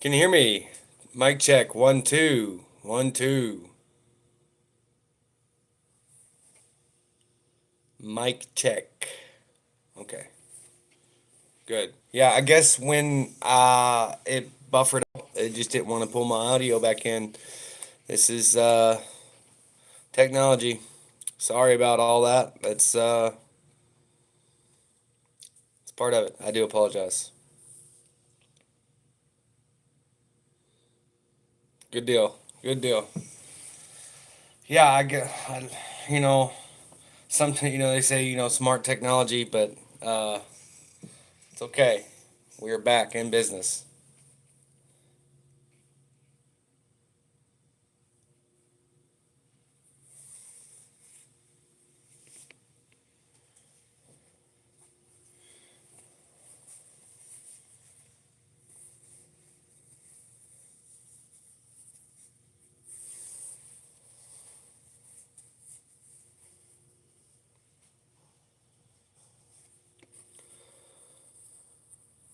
Can you hear me? Mic check. 1 2 1 2. Mic check. Okay, good. Yeah, I guess when it buffered up, it just didn't want to pull my audio back in. This is technology. Sorry about all that. It's part of it. I do apologize. Good deal. Good deal. Yeah, I get. You know, something. They say smart technology, but it's okay. We are back in business.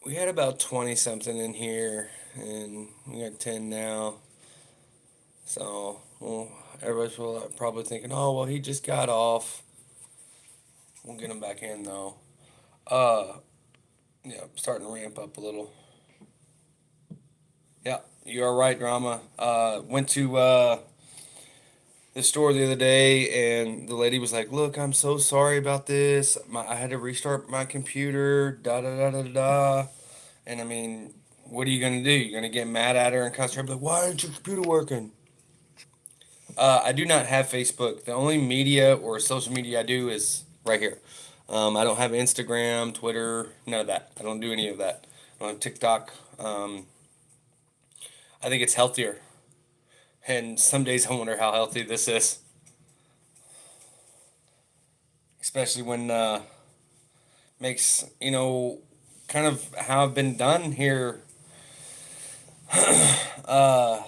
We had about 20 something in here, and we got 10 now. So, well, probably thinking, oh, well, he just got off. We'll get him back in, though. Uh, yeah, starting to ramp up a little. Yeah, you are right, drama. Went to the store the other day, and the lady was like, look, I'm so sorry about this. I had to restart my computer, da da da da da. And I mean, what are you going to do? You're going to get mad at her and cuss her, like, why isn't your computer working? I do not have Facebook. The only media or social media I do is right here. I don't have Instagram, Twitter, none of that. I don't do any of that. I don't have TikTok. I think it's healthier. And some days I wonder how healthy this is, especially when makes kind of how I've been done here uh,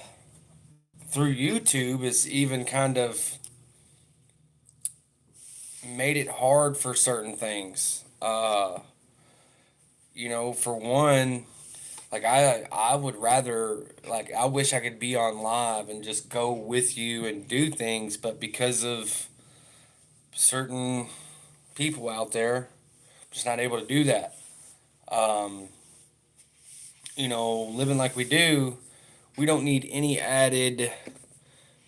through YouTube is even kind of made it hard for certain things. For one, like I would rather, like, I wish I could be on live and just go with you and do things, but because of certain people out there, I'm just not able to do that. Um, Living like we do, we don't need any added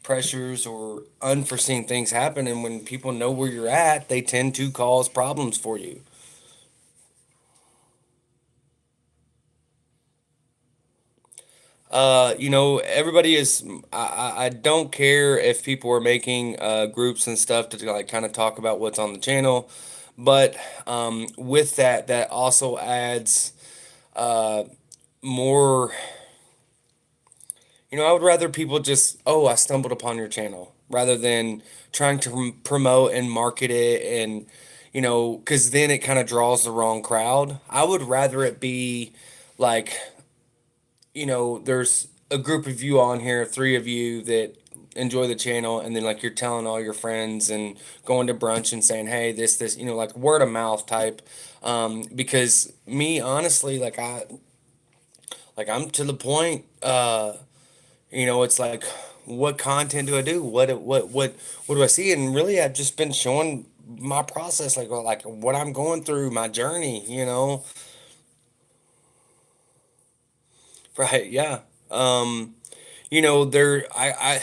pressures or unforeseen things happen, and when people know where you're at, they tend to cause problems for you. Everybody is. I don't care if people are making groups and stuff to like kind of talk about what's on the channel, but with that, that also adds uh, more. I would rather people just, oh, I stumbled upon your channel, rather than trying to promote and market it, and because then it kind of draws the wrong crowd. I would rather it be like, there's a group of you on here, three of you that enjoy the channel, and then like you're telling all your friends and going to brunch and saying, hey, this, like word of mouth type. Because me, honestly, I'm to the point. It's like, what content do I do? What do I see? And really, I've just been showing my process, like what I'm going through, my journey. Right? Yeah. Um, I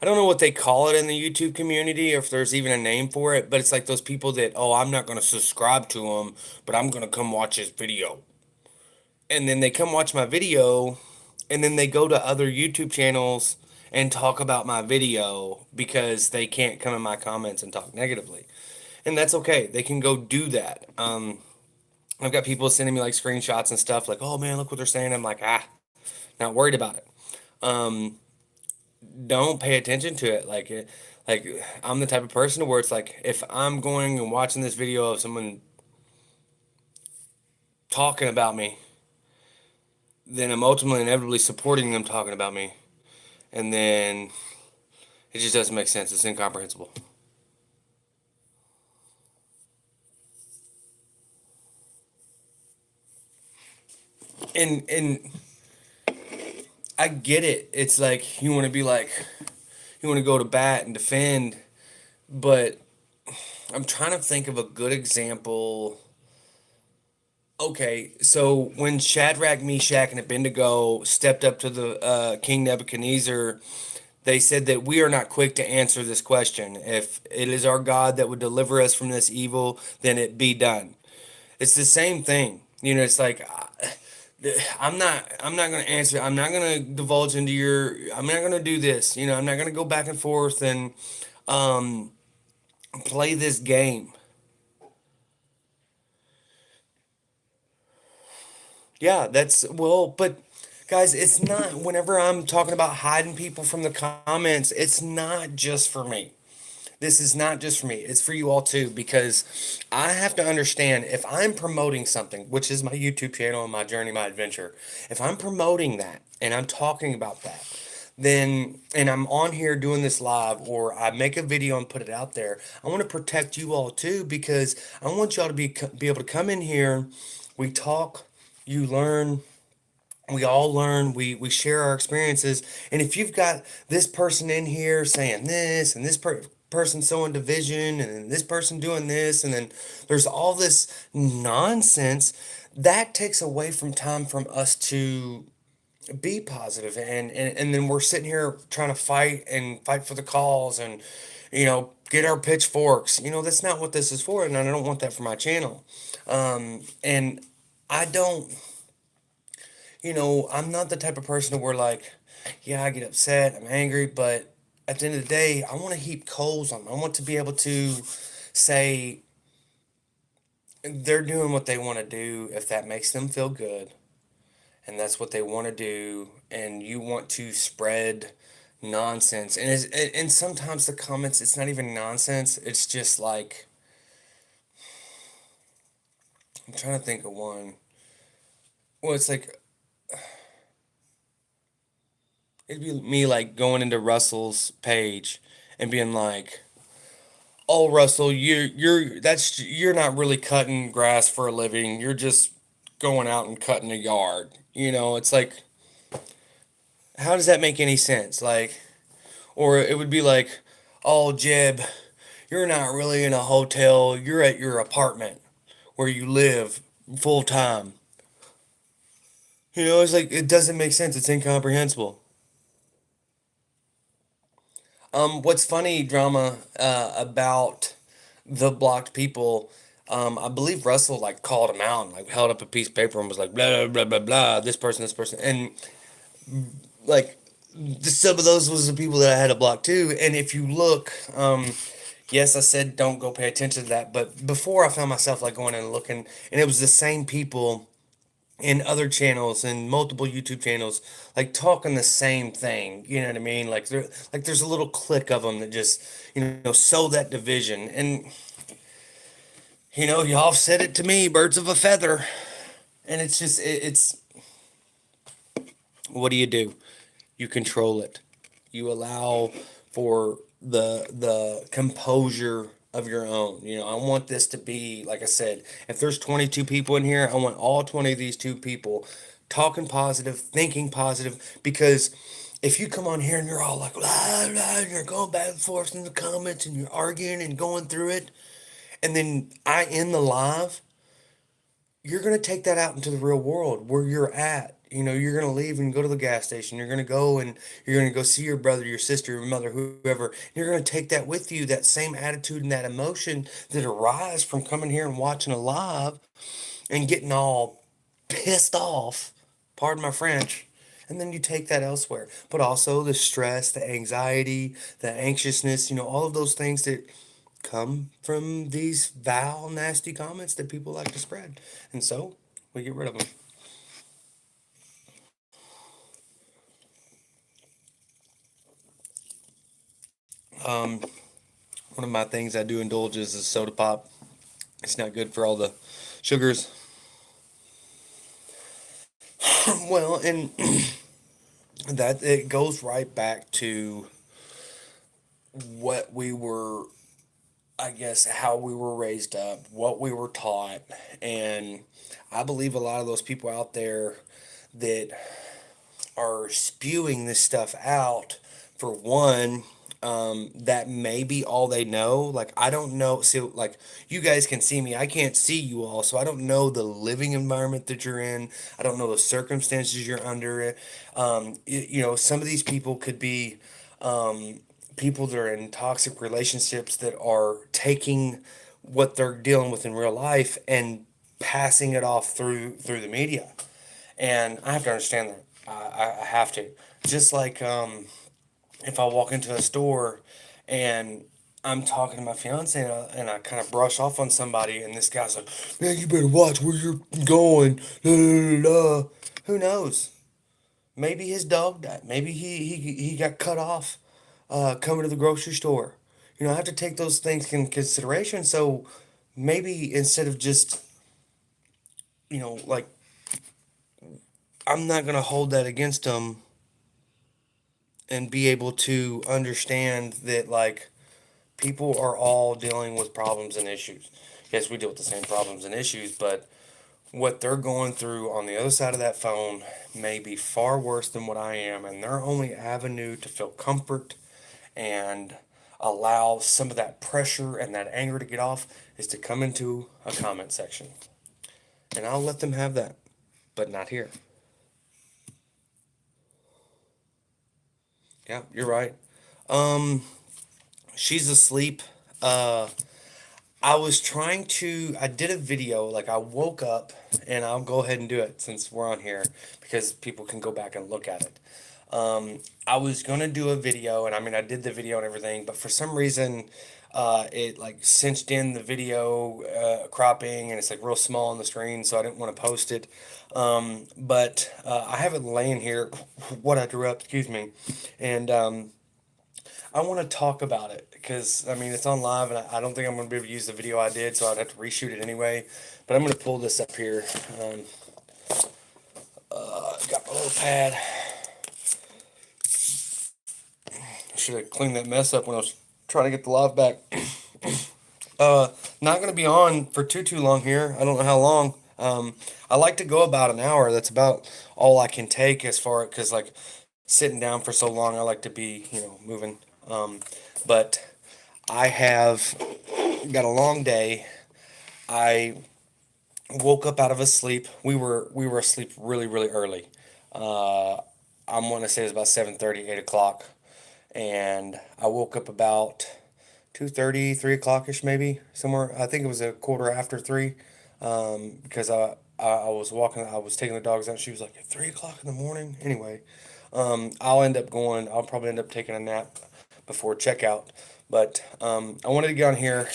don't know what they call it in the YouTube community, or if there's even a name for it, but it's like those people that, oh, I'm not going to subscribe to him, but I'm going to come watch his video. And then they come watch my video, and then they go to other YouTube channels and talk about my video because they can't come in my comments and talk negatively. and that's okay. They can go do that. I've got people sending me like screenshots and stuff like, oh man, look what they're saying. I'm like, not worried about it. Um, don't pay attention to it. Like I'm the type of person where it's like if I'm going and watching this video of someone talking about me, then I'm ultimately inevitably supporting them talking about me, and then it just doesn't make sense. It's incomprehensible. And I get it. It's like you want to be like you want to go to bat and defend, but I'm trying to think of a good example. Okay, so when Shadrach, Meshach, and Abednego stepped up to the King Nebuchadnezzar, they said that we are not quick to answer this question. If it is our God that would deliver us from this evil, then it be done. It's the same thing. You know, it's like I'm not going to answer. I'm not going to divulge into your I'm not going to do this. You know, I'm not going to go back and forth and um play this game. Yeah, that's well, but guys, it's not whenever I'm talking about hiding people from the comments, it's not just for me. This is not just for me. It's for you all too because I have to understand if I'm promoting something, which is my YouTube channel and my journey, my adventure. If I'm promoting that and I'm talking about that, then and I'm on here doing this live or I make a video and put it out there, I want to protect you all too because I want y'all to be able to come in here, we talk, you learn, we all learn, we share our experiences, and if you've got this person in here saying this and this person sowing division and then this person doing this and then there's all this nonsense that takes away from time from us to be positive and then we're sitting here trying to fight for the cause and get our pitchforks. That's not what this is for, and I don't want that for my channel. And I don't I'm not the type of person where like, yeah, I get upset, I'm angry, but at the end of the day, I want to heap coals on them. I want to be able to say they're doing what they want to do if that makes them feel good, and that's what they want to do, and you want to spread nonsense. And sometimes the comments, it's not even nonsense. It's just like I'm trying to think of one. Well, it's like it'd be me like going into Russell's page and being like, "Oh, Russell, you're not really cutting grass for a living. You're just going out and cutting a yard." It's like, how does that make any sense? Like, or it would be like, "Oh, Jeb, you're not really in a hotel. You're at your apartment where you live full time." It's like it doesn't make sense. It's incomprehensible. What's funny, drama, about the blocked people? I believe Russell like called him out and like held up a piece of paper and was like blah blah blah blah blah. This person, and like some of those was the people that I had to block too. And if you look, yes, I said don't go pay attention to that, but before I found myself like going and looking, and it was the same people in other channels and multiple YouTube channels, like talking the same thing. You know what I mean? There's a little clique of them that just sow that division. And y'all said it to me, birds of a feather. And it's just it's what do? You control it. You allow for the composure of your own. I want this to be like I said. If there's 22 people in here, I want all 20 of these two people talking positive, thinking positive. Because if you come on here and you're all like, blah, blah, and you're going back and forth in the comments and you're arguing and going through it, and then I end the live, you're going to take that out into the real world where you're at. You're going to leave and go to the gas station. You're going to go and you're going to go see your brother, your sister, your mother, whoever. You're going to take that with you, that same attitude and that emotion that arise from coming here and watching a live and getting all pissed off. Pardon my French. And then you take that elsewhere. But also the stress, the anxiety, the anxiousness, all of those things that come from these vile, nasty comments that people like to spread. And so we get rid of them. Um, One of my things I do indulge is soda pop. It's not good for all the sugars. Well, and that it goes right back to what we were, I guess, how we were raised up, what we were taught. And I believe a lot of those people out there that are spewing this stuff out, for one, that may be all they know. Like, I don't know. So, like, you guys can see me. I can't see you all. So, I don't know the living environment that you're in. I don't know the circumstances you're under it. Some of these people could be people that are in toxic relationships that are taking what they're dealing with in real life and passing it off through the media. And I have to understand that. I have to. Just like if I walk into a store and I'm talking to my fiance and I kind of brush off on somebody, and this guy's like, "Man, you better watch where you're going." La, la, la, la." Who knows? Maybe his dog died. Maybe he got cut off coming to the grocery store. I have to take those things in consideration. So maybe instead of just, like, I'm not going to hold that against him and be able to understand that, like, people are all dealing with problems and issues. Yes, we deal with the same problems and issues, but what they're going through on the other side of that phone may be far worse than what I am, and their only avenue to feel comfort and allow some of that pressure and that anger to get off is to come into a comment section. And I'll let them have that, but not here. Yeah, you're right. Um, she's asleep. Uh, I did a video, like I woke up, and I'll go ahead and do it since we're on here because people can go back and look at it. I was gonna do a video, and I mean, I did the video and everything, but for some reason, it like cinched in the video cropping, and it's like real small on the screen, so I didn't want to post it. But I have it laying here, what I drew up, excuse me, and I want to talk about it because I mean it's on live, and I don't think I'm going to be able to use the video I did, so I'd have to reshoot it anyway. But I'm going to pull this up here. Got my little pad. I should have cleaned that mess up when I was trying to get the live back. Not going to be on for too long here. I don't know how long. I like to go about an hour. That's about all I can take as far because like sitting down for so long, I like to be moving. But I have got a long day. I woke up out of a sleep. We were asleep really early. Uh, I'm want to say it was about 7:30, 8 o'clock, and I woke up about 2:30, 3 o'clock ish maybe somewhere. I think it was a quarter after three, because I was walking. I was taking the dogs out. She was like, at 3 o'clock in the morning. Anyway, I'll end up going. I'll probably end up taking a nap before checkout. But I wanted to get on here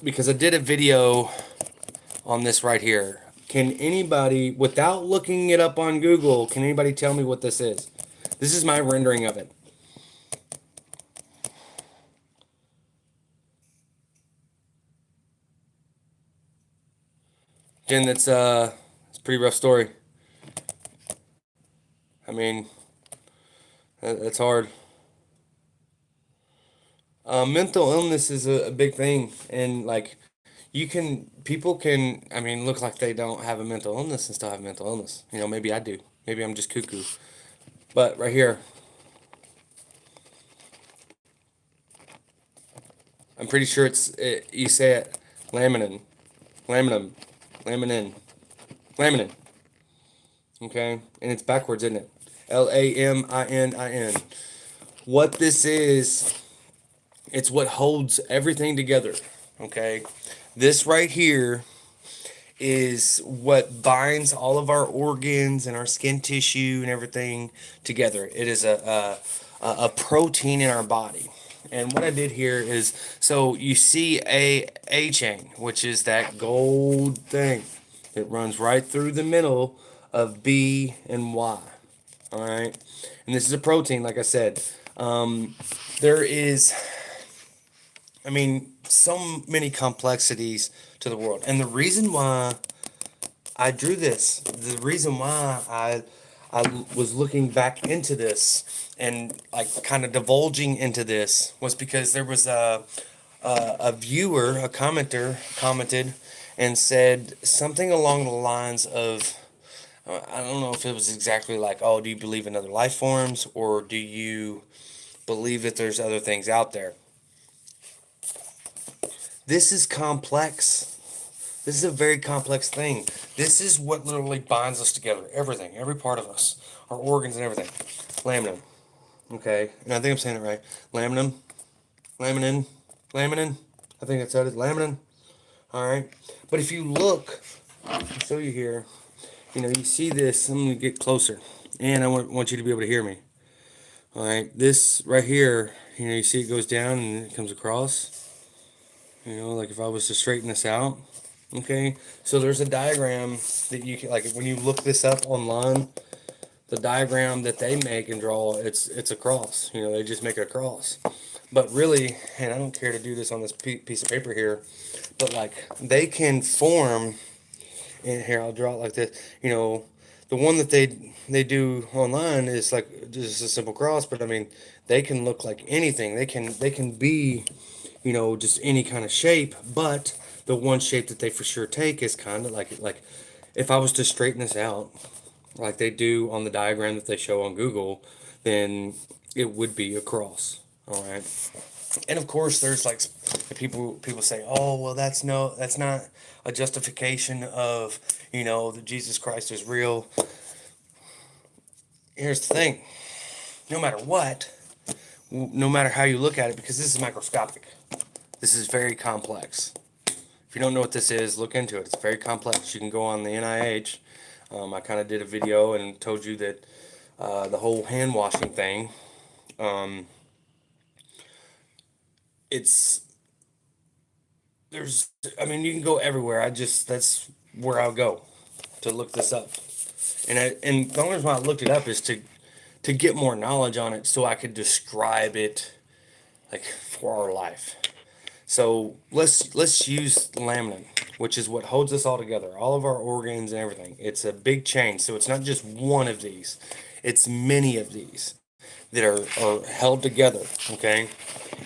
because I did a video on this right here. Can anybody, without looking it up on Google, can anybody tell me what this is? This is my rendering of it. Jen, it's a pretty rough story. I mean, that's hard. Mental illness is a big thing, and like people can, I mean, look like they don't have a mental illness and still have mental illness. Maybe I do. Maybe I'm just cuckoo. But right here, I'm pretty sure you say it, laminin, laminum, laminin, laminin. Okay, and it's backwards, isn't it? Laminin. What this is, it's what holds everything together. Okay, this right here is what binds all of our organs and our skin tissue and everything together. It is a protein in our body. And what I did here is, so you see a chain, which is that gold thing. It runs right through the middle of B and Y. All right. And this is a protein, like I said. There is, I mean, so many complexities to the world. And the reason why I drew this, the reason why I was looking back into this and like kind of divulging into this was because there was a viewer, a commenter commented and said something along the lines of, I don't know if it was exactly like, oh, do you believe in other life forms, or do you believe that there's other things out there? This is complex. This is a very complex thing. This is what literally binds us together. Everything, every part of us, our organs and everything. Laminin. Okay, and I think I'm saying it right. Laminin, laminin, laminin. I think that's it. Laminin. All right. But if you look, I'll show you here. You know, you see this. I'm gonna get closer, and I want you to be able to hear me. All right. This right here. You know, you see it goes down and it comes across. You know, like if I was to straighten this out. Okay, so there's a diagram that you can, like when you look this up online, the diagram that they make and draw, it's a cross. You know, they just make a cross. But really, and I don't care to do this on this piece of paper here, but like they can form, and here I'll draw it like this. You know, the one that they do online is like just a simple cross, but I mean, they can look like anything. They can be, you know, just any kind of shape, but the one shape that they for sure take is kind of like if I was to straighten this out like they do on the diagram that they show on Google, then it would be a cross. All right. And of course there's like people say, "Oh, well that's not a justification of, you know, that Jesus Christ is real." Here's the thing. No matter what, no matter how you look at it, because this is microscopic. This is very complex. If you don't know what this is, look into it. It's very complex. You can go on the NIH. I kind of did a video and told you that the whole hand washing thing, it's, there's, I mean, you can go everywhere. That's where I'll go to look this up. And the only reason why I looked it up is to get more knowledge on it so I could describe it like for our life. So let's use laminin, which is what holds us all together, all of our organs and everything. It's a big chain, so it's not just one of these; it's many of these that are held together. Okay,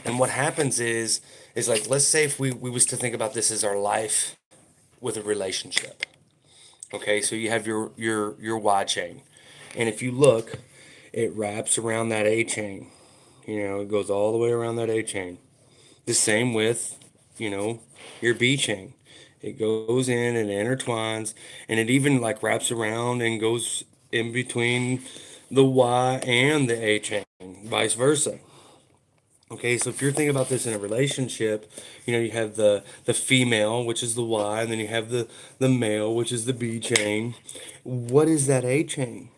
and what happens is like, let's say if we was to think about this as our life with a relationship. Okay, so you have your Y chain, and if you look, it wraps around that A chain. You know, it goes all the way around that A chain. The same with, you know, your B chain. It goes in and intertwines, and it even like wraps around and goes in between the Y and the A chain, vice versa. Okay, so if you're thinking about this in a relationship, you know, you have the female, which is the Y, and then you have the male, which is the B chain. What is that A chain?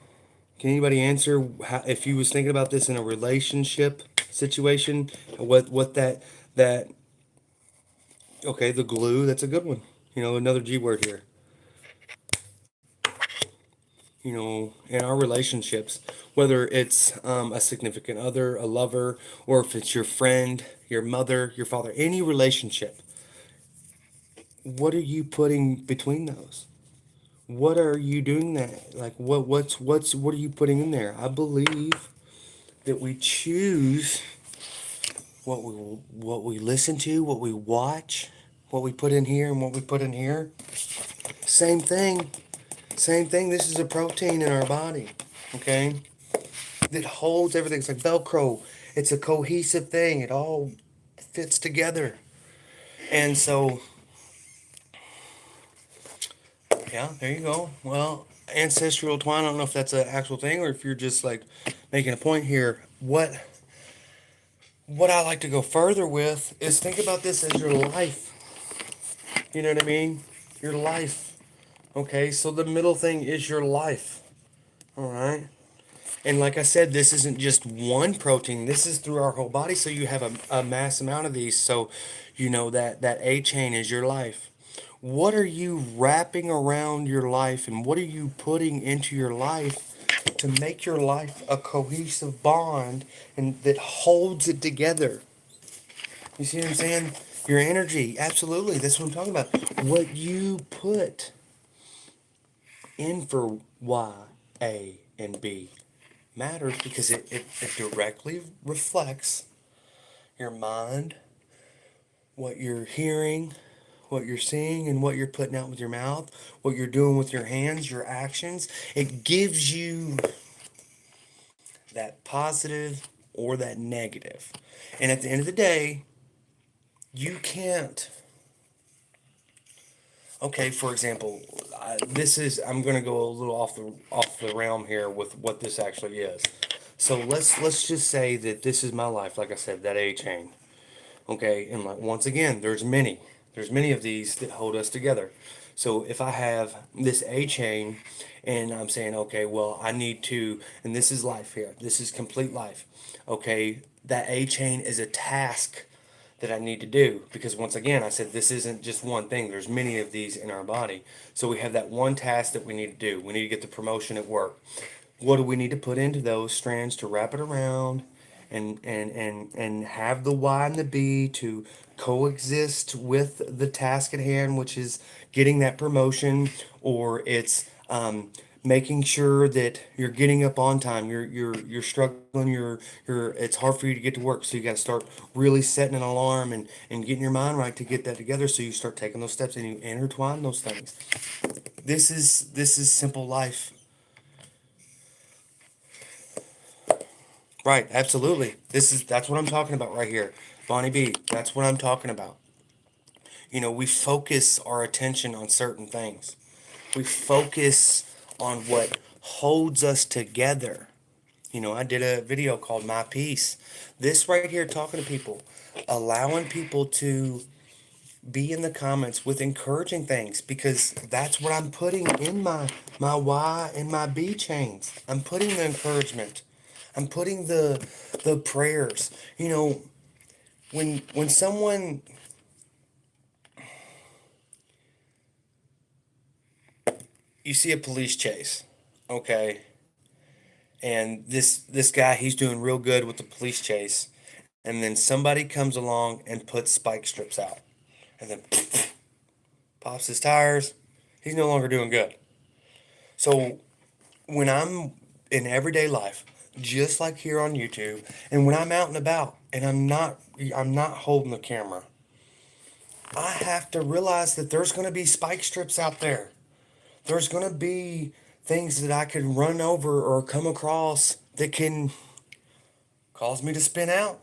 Can anybody answer how, if you was thinking about this in a relationship situation, what that okay, the glue, that's a good one. You know, another G word here. You know, in our relationships, whether it's a significant other, a lover, or if it's your friend, your mother, your father, any relationship, what are you putting between those? What are you doing that? Like what are you putting in there? I believe that we choose what we listen to, what we watch, what we put in here and what we put in here. Same thing. Same thing. This is a protein in our body. Okay? That holds everything. It's like Velcro. It's a cohesive thing. It all fits together. And so, yeah, there you go. Well, ancestral twine, I don't know if that's an actual thing or if you're just like making a point here. What I like to go further with is think about this as your life. You know what I mean? Your life. Okay, so the middle thing is your life. All right. And like I said, this isn't just one protein. This is through our whole body. So you have a mass amount of these. So you know that A chain is your life. What are you wrapping around your life and what are you putting into your life to make your life a cohesive bond and that holds it together? You see what I'm saying? Your energy, absolutely. That's what I'm talking about. What you put in for Y, A, and B matters because it directly reflects your mind, what you're hearing, what you're seeing, and what you're putting out with your mouth, what you're doing with your hands, your actions. It gives you that positive or that negative. And at the end of the day, you can't. Okay, for example, I'm going to go a little off the realm here with what this actually is. So let's just say that this is my life, like I said, that A chain. Okay, and like once again, there's many of these that hold us together. So if I have this A chain and I'm saying, okay, well, I need to, and this is life here, this is complete life. Okay, that A chain is a task that I need to do because once again, I said this isn't just one thing, there's many of these in our body. So we have that one task that we need to do. We need to get the promotion at work. What do we need to put into those strands to wrap it around and have the Y and the B to coexist with the task at hand, which is getting that promotion, or it's making sure that you're getting up on time. You're struggling. You're it's hard for you to get to work, so you got to start really setting an alarm and getting your mind right to get that together. So you start taking those steps and you intertwine those things. This is simple life. Right, absolutely. That's what I'm talking about right here. Bonnie B, that's what I'm talking about. We focus our attention on certain things. We focus on what holds us together. I did a video called My Peace. This right here, talking to people, allowing people to be in the comments with encouraging things because that's what I'm putting in my Y and my B chains. I'm putting the encouragement. I'm putting the prayers. When someone, you see a police chase, okay, and this guy, he's doing real good with the police chase, and then somebody comes along and puts spike strips out, and then pops his tires, he's no longer doing good. So when I'm in everyday life, just like here on YouTube, and when I'm out and about and I'm not holding the camera, I have to realize that there's going to be spike strips out there. There's going to be things that I can run over or come across that can cause me to spin out.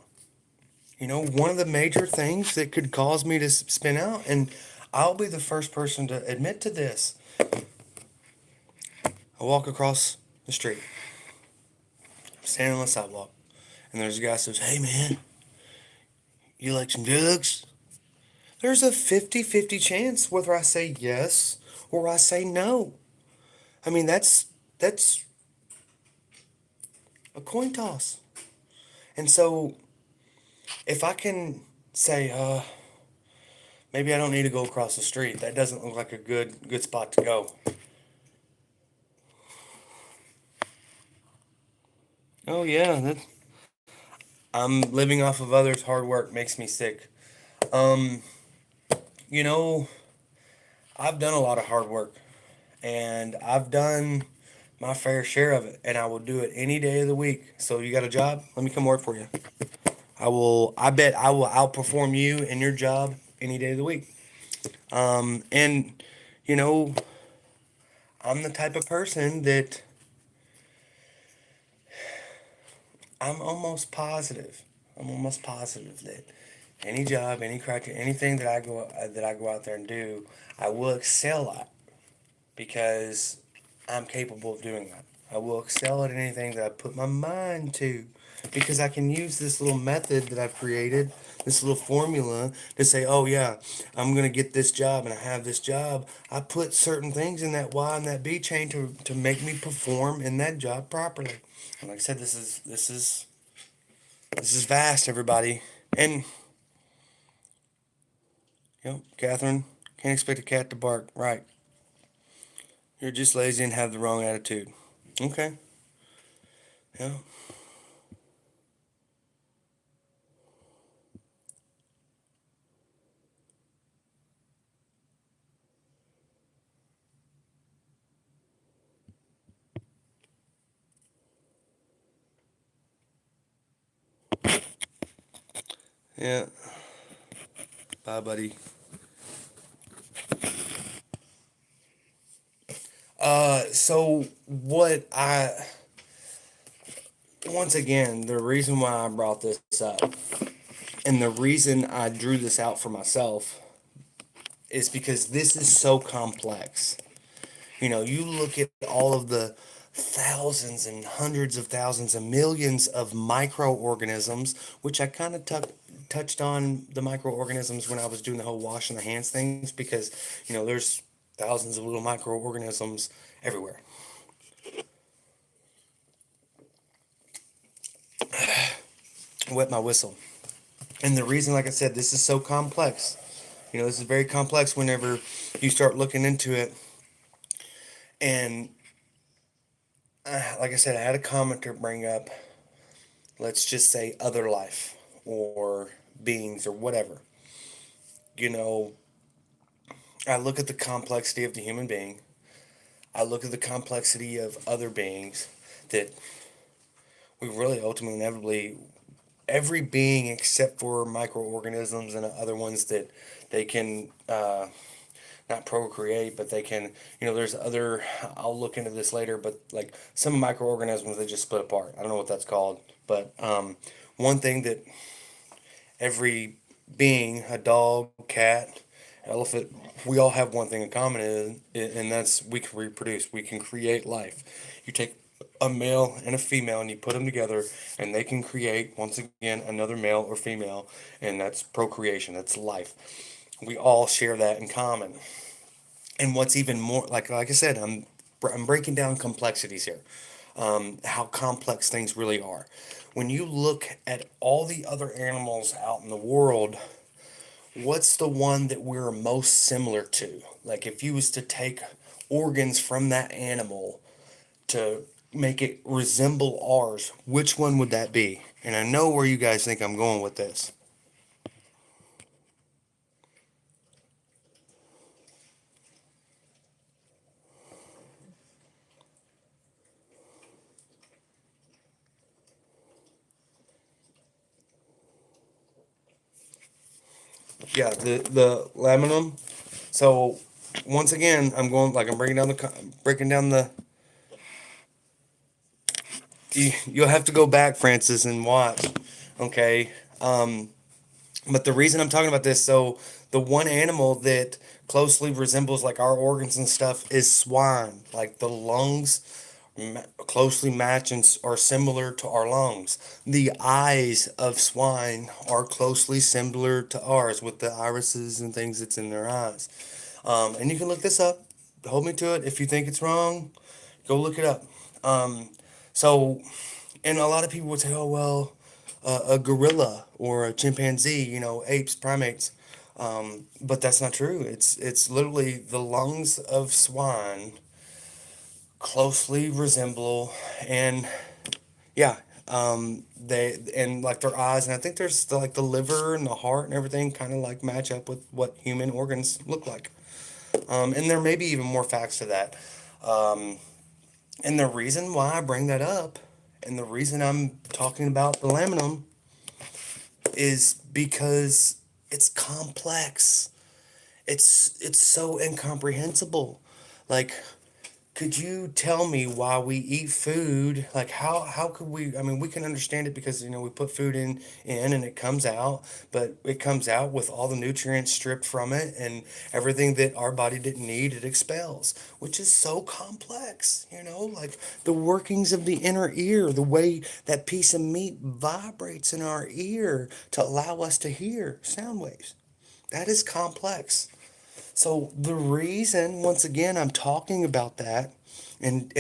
One of the major things that could cause me to spin out, and I'll be the first person to admit to this. I walk across the street, I'm standing on the sidewalk, and there's a guy who says, "Hey man, you like some drugs?" There's a 50-50 chance whether I say yes or I say no. I mean, that's a coin toss. And so if I can say, maybe I don't need to go across the street. That doesn't look like a good spot to go. Oh yeah, I'm living off of others' hard work makes me sick. Um, you know, I've done a lot of hard work and I've done my fair share of it and I will do it any day of the week. So you got a job? Let me come work for you. I bet I will outperform you in your job any day of the week. And you know, I'm the type of person that I'm almost positive. I'm almost positive that any job, any criteria, anything that I go out there and do, I will excel at because I'm capable of doing that. I will excel at anything that I put my mind to because I can use this little method that I've created this little formula to say, oh yeah, I'm gonna get this job and I have this job. I put certain things in that Y and that B chain to make me perform in that job properly. And like I said, this is vast, everybody. And Catherine, can't expect a cat to bark. Right. You're just lazy and have the wrong attitude. Okay. Yeah. Yeah. Bye, buddy. So what I once again, the reason why I brought this up and the reason I drew this out for myself is because this is so complex. You look at all of the thousands and hundreds of thousands and millions of microorganisms, which I kind of touched on the microorganisms when I was doing the whole washing the hands things, because there's thousands of little microorganisms everywhere. Wet my whistle. And the reason, like I said, this is so complex. This is very complex whenever you start looking into it. And like I said, I had a commenter bring up, let's just say, other life or beings or whatever. You know, I look at the complexity of the human being. I look at the complexity of other beings that we really ultimately, inevitably, every being except for microorganisms and other ones that they can not procreate, but they can, there's other, I'll look into this later, but like some microorganisms, they just split apart. I don't know what that's called, but one thing that every being, a dog, cat, elephant, we all have one thing in common, and that's we can reproduce. We can create life. You take a male and a female and you put them together, and they can create, once again, another male or female, and that's procreation. That's life. We all share that in common. And what's even more, like I said, I'm breaking down complexities here, how complex things really are. When you look at all the other animals out in the world, what's the one that we're most similar to? Like if you was to take organs from that animal to make it resemble ours, which one would that be? And I know where you guys think I'm going with this. Yeah, the laminum. So once again, I'm breaking down the. You'll have to go back, Francis, and watch. Okay. But the reason I'm talking about this, so the one animal that closely resembles like our organs and stuff is swine. Like the lungs closely match and are similar to our lungs. The eyes of swine are closely similar to ours with the irises and things that's in their eyes. And you can look this up. Hold me to it. If you think it's wrong, go look it up. Um, so, and a lot of people would say, oh, well, a gorilla or a chimpanzee, apes, primates. But that's not true. It's literally the lungs of swine closely resemble, and yeah, they and like their eyes, and I think there's like the liver and the heart and everything kind of like match up with what human organs look like. And there may be even more facts to that. Um, and the reason why I bring that up, and the reason I'm talking about the laminum, is because it's complex. It's so incomprehensible. Like Could you tell me why we eat food? Like how could we, I mean, we can understand it because we put food in and it comes out, but it comes out with all the nutrients stripped from it and everything that our body didn't need it expels, which is so complex, like the workings of the inner ear, the way that piece of meat vibrates in our ear to allow us to hear sound waves. That is complex. So the reason, once again, I'm talking about that and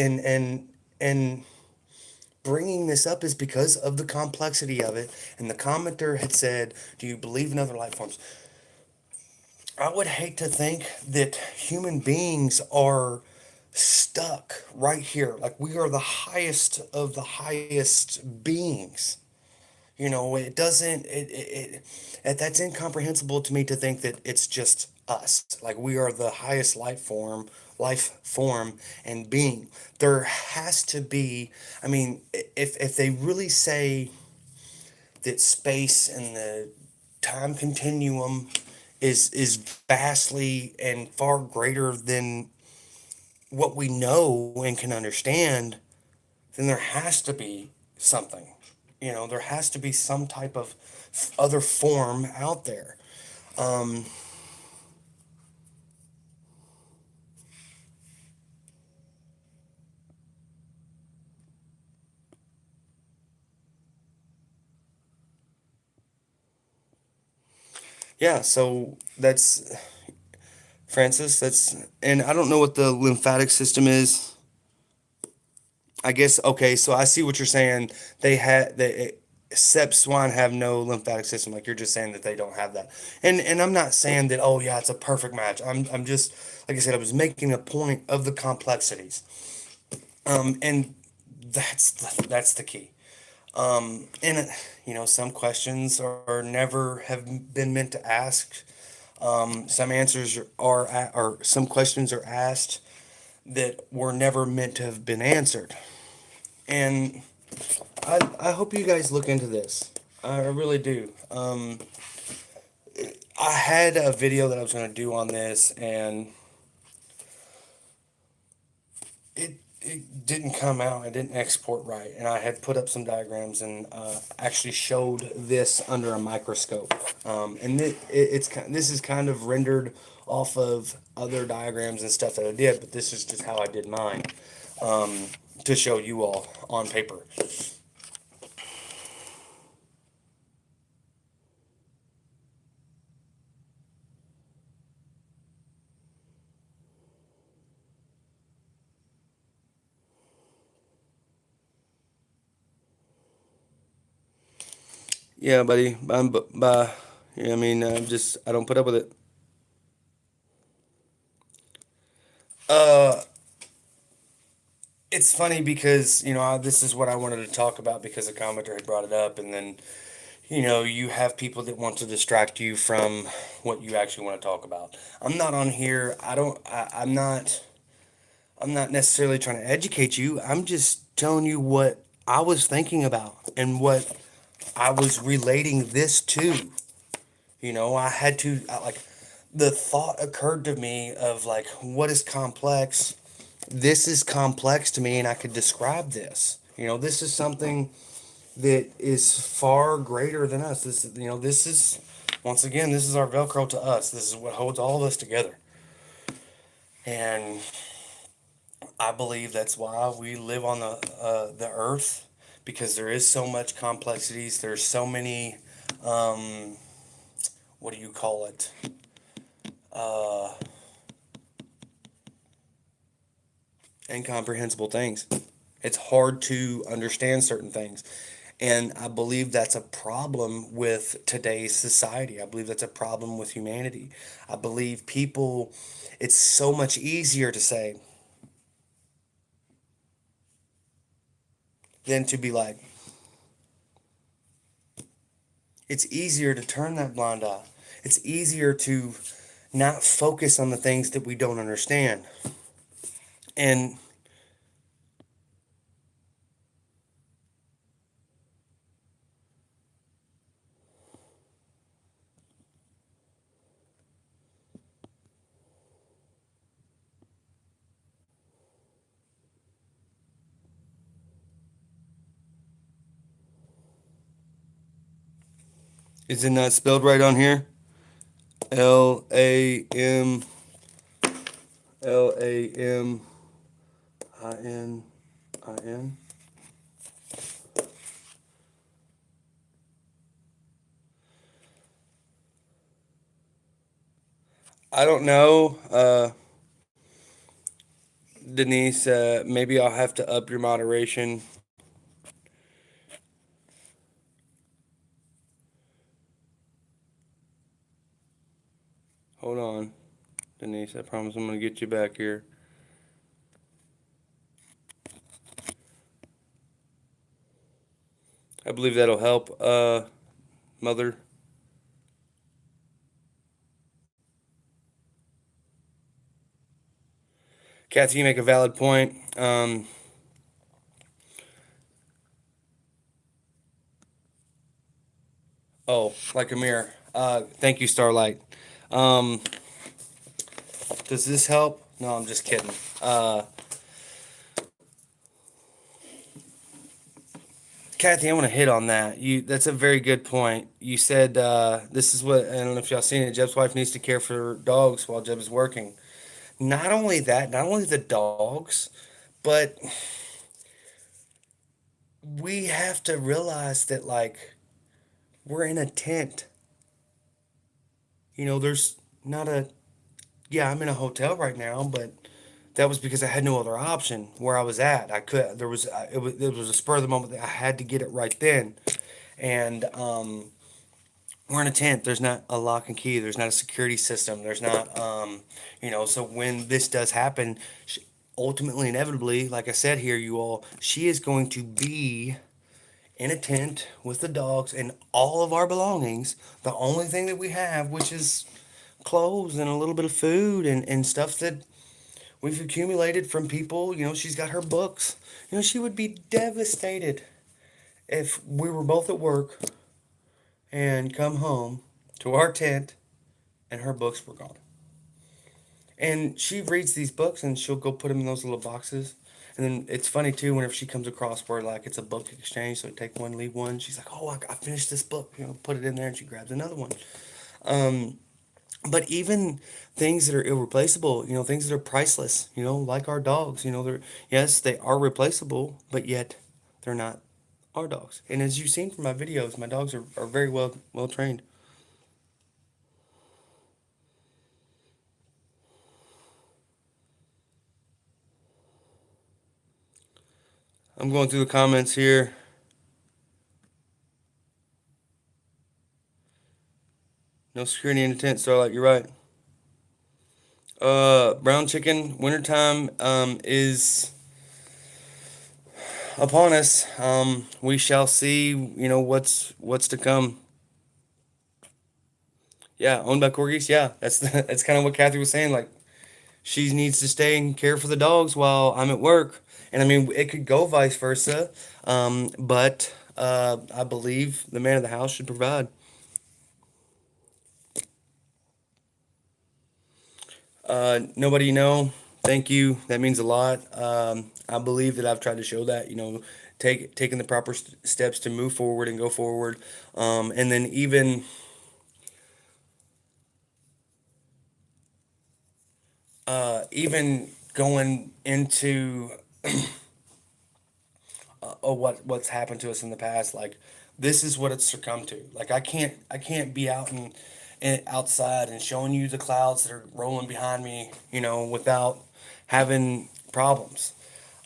bringing this up is because of the complexity of it. And the commenter had said, "Do you believe in other life forms?" I would hate to think that human beings are stuck right here. Like we are the highest of the highest beings. It doesn't, that's incomprehensible to me to think that it's just us. Like we are the highest life form and being. There has to be, I mean, if they really say that space and the time continuum is vastly and far greater than what we know and can understand, then there has to be something. There has to be some type of other form out there. Um, yeah, so that's Francis. And I don't know what the lymphatic system is. I guess okay. So I see what you're saying. Sep swine have no lymphatic system. Like you're just saying that they don't have that. And I'm not saying that. Oh yeah, it's a perfect match. I'm just like I said. I was making a point of the complexities. And that's the key. And some questions are never have been meant to ask. Some answers or some questions are asked that were never meant to have been answered. And I hope you guys look into this. I really do. I had a video that I was going to do on this, and it didn't come out. It didn't export right, and I had put up some diagrams and actually showed this under a microscope. And this is kind of rendered off of other diagrams and stuff that I did, but this is just how I did mine to show you all on paper. Yeah, buddy. Yeah, I mean, I don't put up with it. Uh, it's funny because this is what I wanted to talk about because the commenter had brought it up, and then you have people that want to distract you from what you actually want to talk about. I'm not on here. I don't. I'm not. I'm not necessarily trying to educate you. I'm just telling you what I was thinking about and what I was relating this to. I had to like the thought occurred to me of like what is complex. This is complex to me, and I could describe this. This is something that is far greater than us. This is once again, this is our Velcro to us. This is what holds all of us together. And I believe that's why we live on the earth because there is so much complexities. There's so many, um, what do you call it? Uh, Incomprehensible things. It's hard to understand certain things. And I believe that's a problem with today's society. I believe that's a problem with humanity. I believe people, it's so much easier to say than to be like, it's easier to turn that blind eye. It's easier to not focus on the things that we don't understand. And Is it not spelled right on here? Laminin. I don't know, Denise. Maybe I'll have to up your moderation. Hold on, Denise. I promise I'm gonna get you back here. I believe that'll help, mother. Kathy, you make a valid point. Oh, like a mirror. Thank you, Starlight. Um, does this help? No, I'm just kidding. Kathy, I want to hit on that. That's a very good point. You said this is what I don't know if y'all seen it. Jeb's wife needs to care for dogs while Jeb is working. Not only that, not only the dogs, but we have to realize that like we're in a tent. There's not a yeah, I'm in a hotel right now, but that was because I had no other option where I was at. I could there was it was a spur of the moment that I had to get it right then, and we're in a tent. There's not a lock and key. There's not a security system. There's not So when this does happen, ultimately, inevitably, like I said here, you all, she is going to be in a tent with the dogs and all of our belongings. The only thing that we have, which is clothes and a little bit of food and stuff that we've accumulated from people. She's got her books. She would be devastated if we were both at work and come home to our tent and her books were gone. And she reads these books and she'll go put them in those little boxes. And then it's funny too whenever she comes across where like it's a book exchange, so take one, leave one. She's like, "Oh, I finished this book," put it in there, and she grabs another one. Um, but even things that are irreplaceable, things that are priceless, like our dogs, they're yes, they are replaceable, but yet they're not our dogs. And as you've seen from my videos, my dogs are very well trained. I'm going through the comments here. No security in the tent, Starlight. You're right. Brown chicken wintertime is upon us. We shall see. What's to come. Yeah, owned by corgis. Yeah, that's that's kind of what Kathy was saying. Like she needs to stay and care for the dogs while I'm at work. And I mean, it could go vice versa. But I believe the man of the house should provide. Nobody know. Thank you. That means a lot. I believe that I've tried to show that, taking the proper steps to move forward and go forward. And then even going into what's happened to us in the past, like this is what it's succumbed to. Like I can't be out and outside and showing you the clouds that are rolling behind me, without having problems.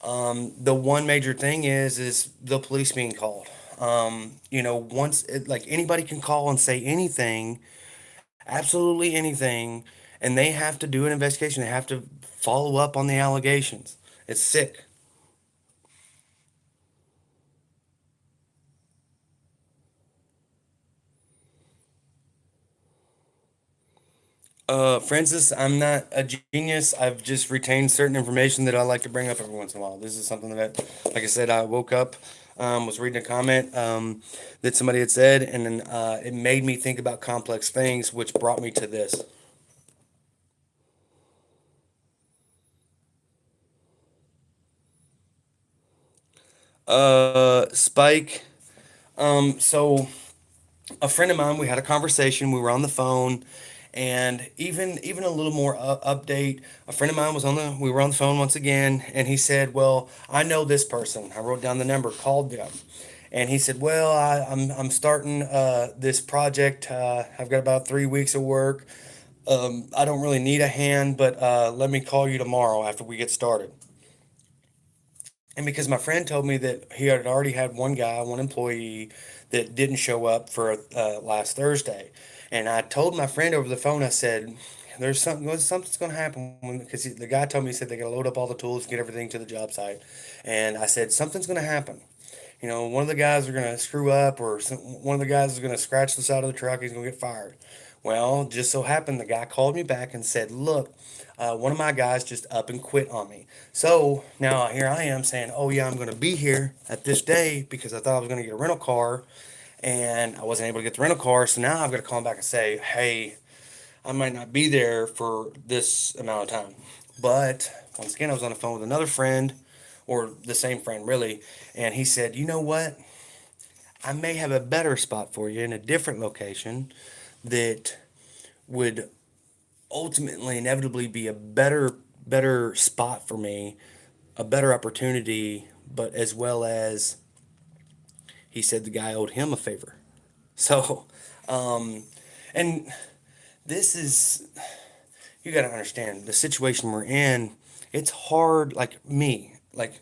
The one major thing is the police being called. Once like anybody can call and say anything, absolutely anything, and they have to do an investigation. They have to follow up on the allegations. It's sick. Francis, I'm not a genius. I've just retained certain information that I like to bring up every once in a while. This is something that, like I said, I woke up, was reading a comment that somebody had said, and then it made me think about complex things, which brought me to this. Spike. So a friend of mine, we had a conversation, we were on the phone, and even a little more update. A friend of mine was on the we were on the phone once again, and he said, well, I know this person. I wrote down the number, called them, and he said, well, I'm starting this project. I've got about 3 weeks of work. I don't really need a hand, but let me call you tomorrow after we get started. And because my friend told me that he had already had one guy, one employee that didn't show up for last Thursday, and I told my friend over the phone, I said, "There's something's going to happen," because the guy told me, he said they got to load up all the tools, get everything to the job site, and I said something's going to happen. One of the guys are going to screw up, or one of the guys is going to scratch the side of the truck. He's going to get fired. Well, just so happened the guy called me back and said, "Look, one of my guys just up and quit on me." So now here I am saying, "Oh yeah, I'm going to be here at this day because I thought I was going to get a rental car, and I wasn't able to get the rental car. So now I've got to call him back and say, hey, I might not be there for this amount of time." But once again, I was on the phone with another friend, or the same friend really, and he said, "You know what? I may have a better spot for you in a different location that would ultimately inevitably be a better spot for me, a better opportunity, but as well as," he said, the guy owed him a favor. So, um, and this is, you got to understand the situation we're in. It's hard, like me, like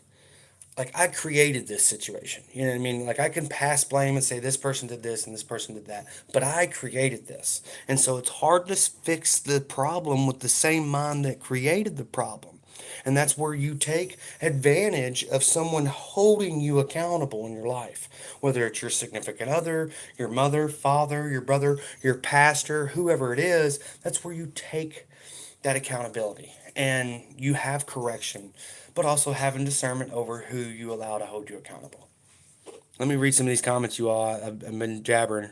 I created this situation. You know what I mean? Like I can pass blame and say this person did this and this person did that, but I created this. And so it's hard to fix the problem with the same mind that created the problem. And that's where you take advantage of someone holding you accountable in your life, whether it's your significant other, your mother, father, your brother, your pastor, whoever it is. That's where you take that accountability and you have correction, but also having discernment over who you allow to hold you accountable. Let me read some of these comments, you all. I've been jabbering.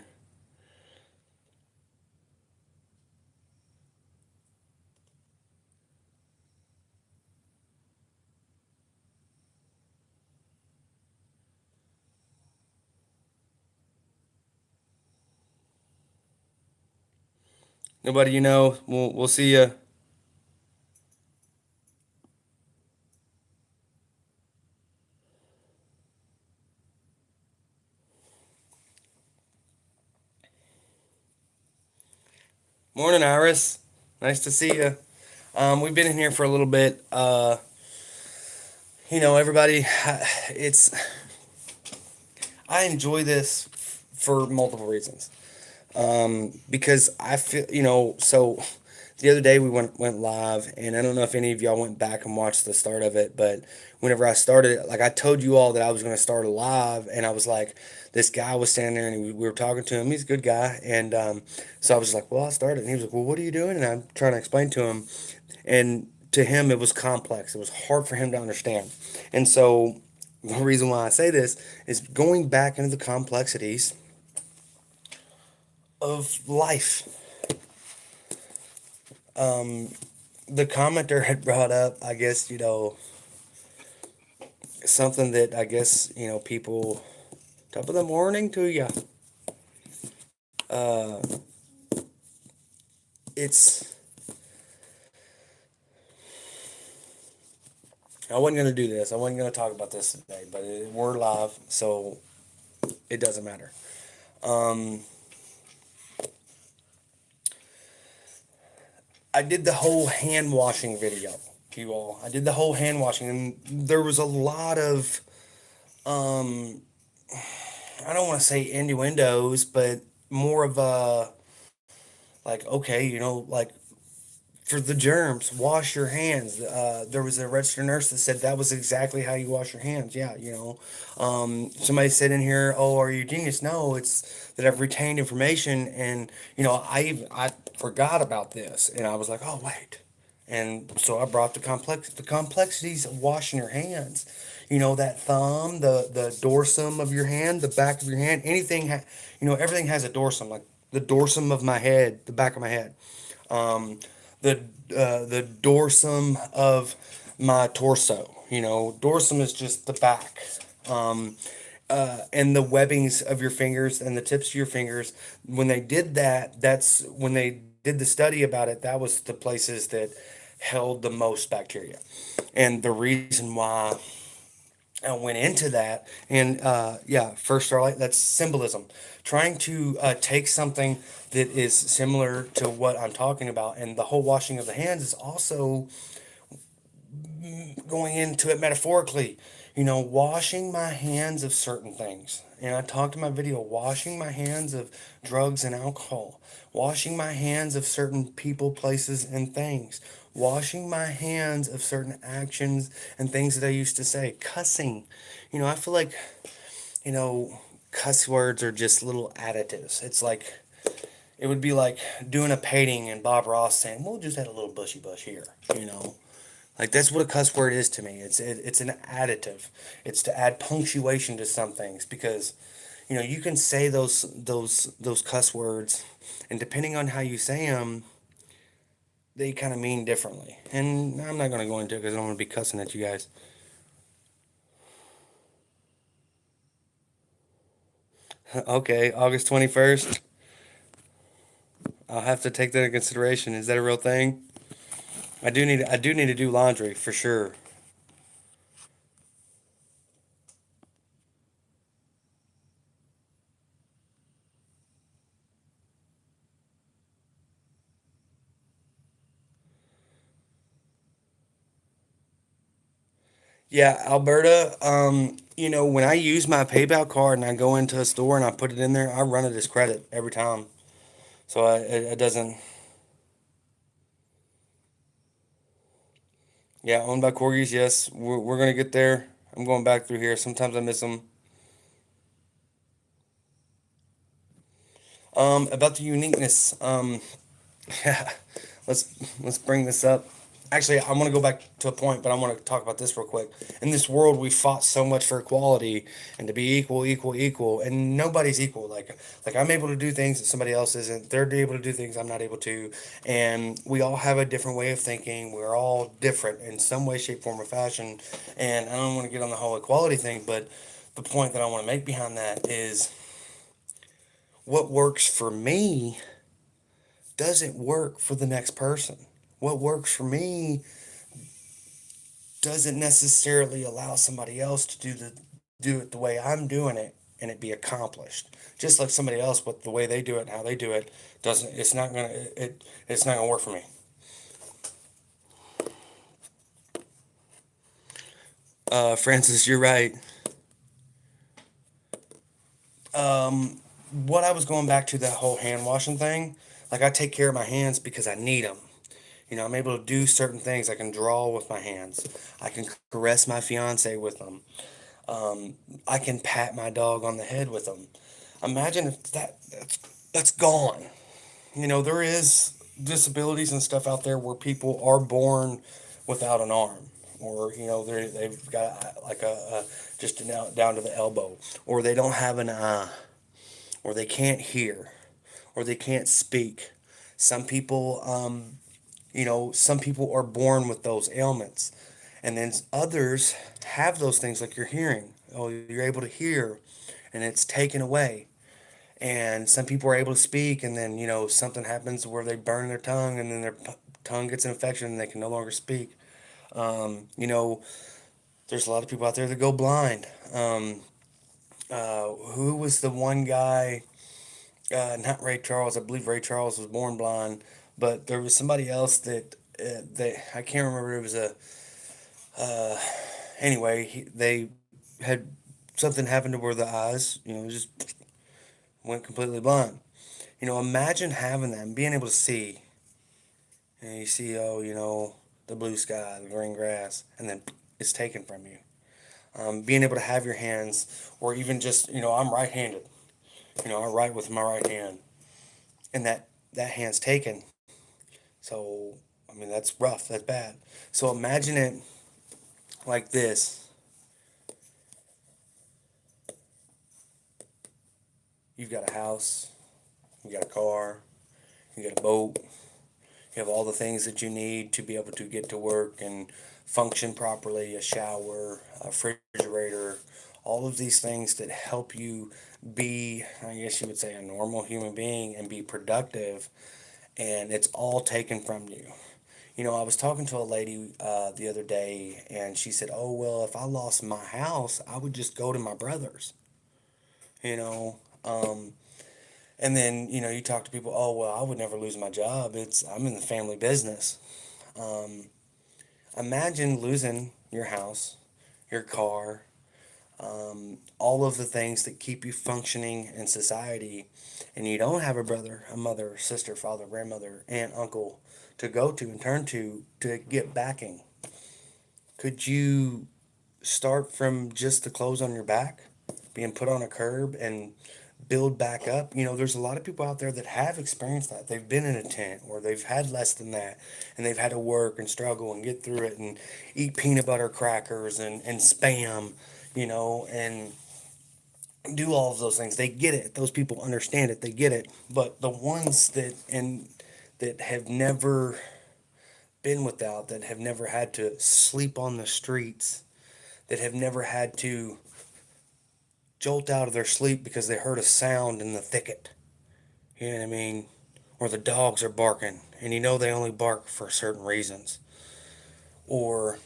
Nobody, we'll see you. Morning, Iris. Nice to see you. We've been in here for a little bit. Everybody, it's I enjoy this for multiple reasons. Because I feel, so the other day we went live, and I don't know if any of y'all went back and watched the start of it, but whenever I started, like I told you all that I was going to start a live, and I was like, this guy was standing there, and we were talking to him. He's a good guy, and so I was just like, well, I started, and he was like, well, what are you doing? And I'm trying to explain to him, and to him it was complex. It was hard for him to understand, and so the reason why I say this is going back into the complexities of life. The commenter had brought up, I guess, something that I guess, people, top of the morning to you. Uh, it's, I wasn't going to do this. I wasn't going to talk about this today, but we're live, so it doesn't matter. Um, I did the whole hand washing video, you all. I did the whole hand washing, and there was a lot of, um, I don't want to say innuendos, but more of a, like, okay, like for the germs, wash your hands. There was a registered nurse that said that was exactly how you wash your hands. Yeah, somebody said in here, "Oh, are you a genius?" No, it's that I've retained information, and I forgot about this, and I was like, "Oh, wait," and so I brought the complexities of washing your hands. That thumb, the dorsum of your hand, the back of your hand, anything. Everything has a dorsum, like the dorsum of my head, the back of my head, um, the the dorsum of my torso. Dorsum is just the back, um, and the webbings of your fingers and the tips of your fingers. When they did that, that's when they did the study about it. That was the places that held the most bacteria, and the reason why I went into that. And yeah, first starlight, that's symbolism. Trying to take something that is similar to what I'm talking about, and the whole washing of the hands is also going into it metaphorically. Washing my hands of certain things. And I talked in my video, washing my hands of drugs and alcohol, washing my hands of certain people, places, and things, washing my hands of certain actions and things that I used to say, cussing. I feel like, you know, cuss words are just little additives. It's like, it would be like doing a painting and Bob Ross saying, we'll just add a little bushy bush here, you know? Like that's what a cuss word is to me. It's an additive. It's to add punctuation to some things because you can say those cuss words, and depending on how you say them, they kind of mean differently. And I'm not gonna go into it because I don't want to be cussing at you guys. Okay, August 21st. I'll have to take that into consideration. Is that a real thing? I do need to do laundry for sure. Yeah, Alberta, when I use my PayPal card and I go into a store and I put it in there, I run it as credit every time. So it doesn't. Yeah, owned by corgis. Yes, we're gonna get there. I'm going back through here. Sometimes I miss them. About the uniqueness. Yeah, let's bring this up. Actually, I want to go back to a point, but I want to talk about this real quick. In this world, we fought so much for equality and to be equal, equal, equal, and nobody's equal. Like I'm able to do things that somebody else isn't. They're able to do things I'm not able to, and we all have a different way of thinking. We're all different in some way, shape, form, or fashion. And I don't want to get on the whole equality thing, but the point that I want to make behind that is what works for me doesn't work for the next person. What works for me doesn't necessarily allow somebody else to do it the way I'm doing it and it be accomplished. Just like somebody else, but the way they do it and how they do it doesn't. It's not gonna work for me. Francis, you're right. What I was going back to that whole hand washing thing, like I take care of my hands because I need them. I'm able to do certain things. I can draw with my hands. I can caress my fiance with them. I can pat my dog on the head with them. Imagine if that's gone. There is disabilities and stuff out there where people are born without an arm, or they've got like a just down to the elbow, or they don't have an eye, or they can't hear, or they can't speak. Some people, some people are born with those ailments, and then others have those things like your hearing. Oh, you're able to hear, and it's taken away. And some people are able to speak, and then something happens where they burn their tongue, and then their tongue gets an infection, and they can no longer speak. There's a lot of people out there that go blind. Who was the one guy? Not Ray Charles. I believe Ray Charles was born blind, but there was somebody else that I can't remember. It was a anyway. They had something happen to where the eyes, just went completely blind. Imagine having that and being able to see, and you see, oh, the blue sky, the green grass, and then it's taken from you. Being able to have your hands, or even just, I'm right-handed. I write with my right hand, and that hand's taken. So, I mean, that's rough. That's bad. So imagine it like this. You've got a house, you got a car, you got a boat, you have all the things that you need to be able to get to work and function properly, a shower, a refrigerator, all of these things that help you be, I guess you would say, a normal human being and be productive, and it's all taken from you. I was talking to a lady the other day, and she said, "Oh, well, if I lost my house, I would just go to my brother's." You know, and then you talk to people. Oh, well, I would never lose my job. I'm in the family business. Um, Imagine losing your house, your car, all of the things that keep you functioning in society, and you don't have a brother, a mother, sister, father, grandmother, aunt, uncle to go to and turn to get backing. Could you start from just the clothes on your back, being put on a curb, and build back up? There's a lot of people out there that have experienced that. They've been in a tent, or they've had less than that, and they've had to work and struggle and get through it and eat peanut butter crackers and spam, and do all of those things. They get it. Those people understand it. They get it. But the ones that have never been without, that have never had to sleep on the streets, that have never had to jolt out of their sleep because they heard a sound in the thicket. You know what I mean? Or the dogs are barking, and they only bark for certain reasons. Or,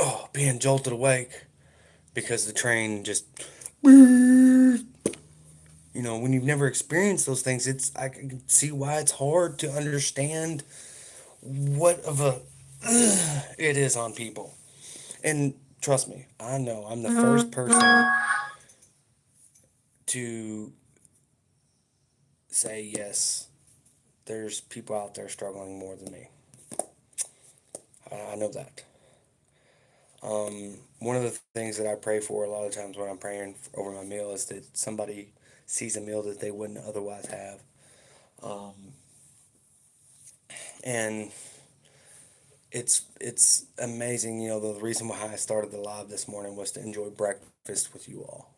oh, being jolted awake because the train just, when you've never experienced those things, I can see why it's hard to understand what of a it is on people. And trust me, I know I'm the first person to say yes. There's people out there struggling more than me. I know that. One of the things that I pray for a lot of times when I'm praying over my meal is that somebody sees a meal that they wouldn't otherwise have. And it's amazing. The reason why I started the live this morning was to enjoy breakfast with you all.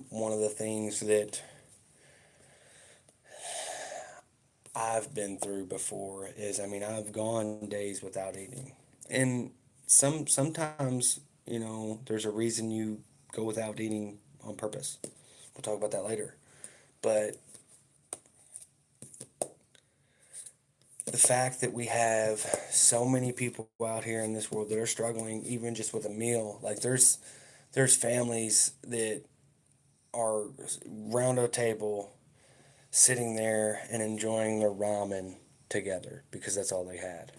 One of the things that I've been through before is, I've gone days without eating, and sometimes there's a reason you go without eating on purpose. We'll talk about that later. But the fact that we have so many people out here in this world that are struggling even just with a meal, like there's families that are round a table sitting there and enjoying their ramen together because that's all they had.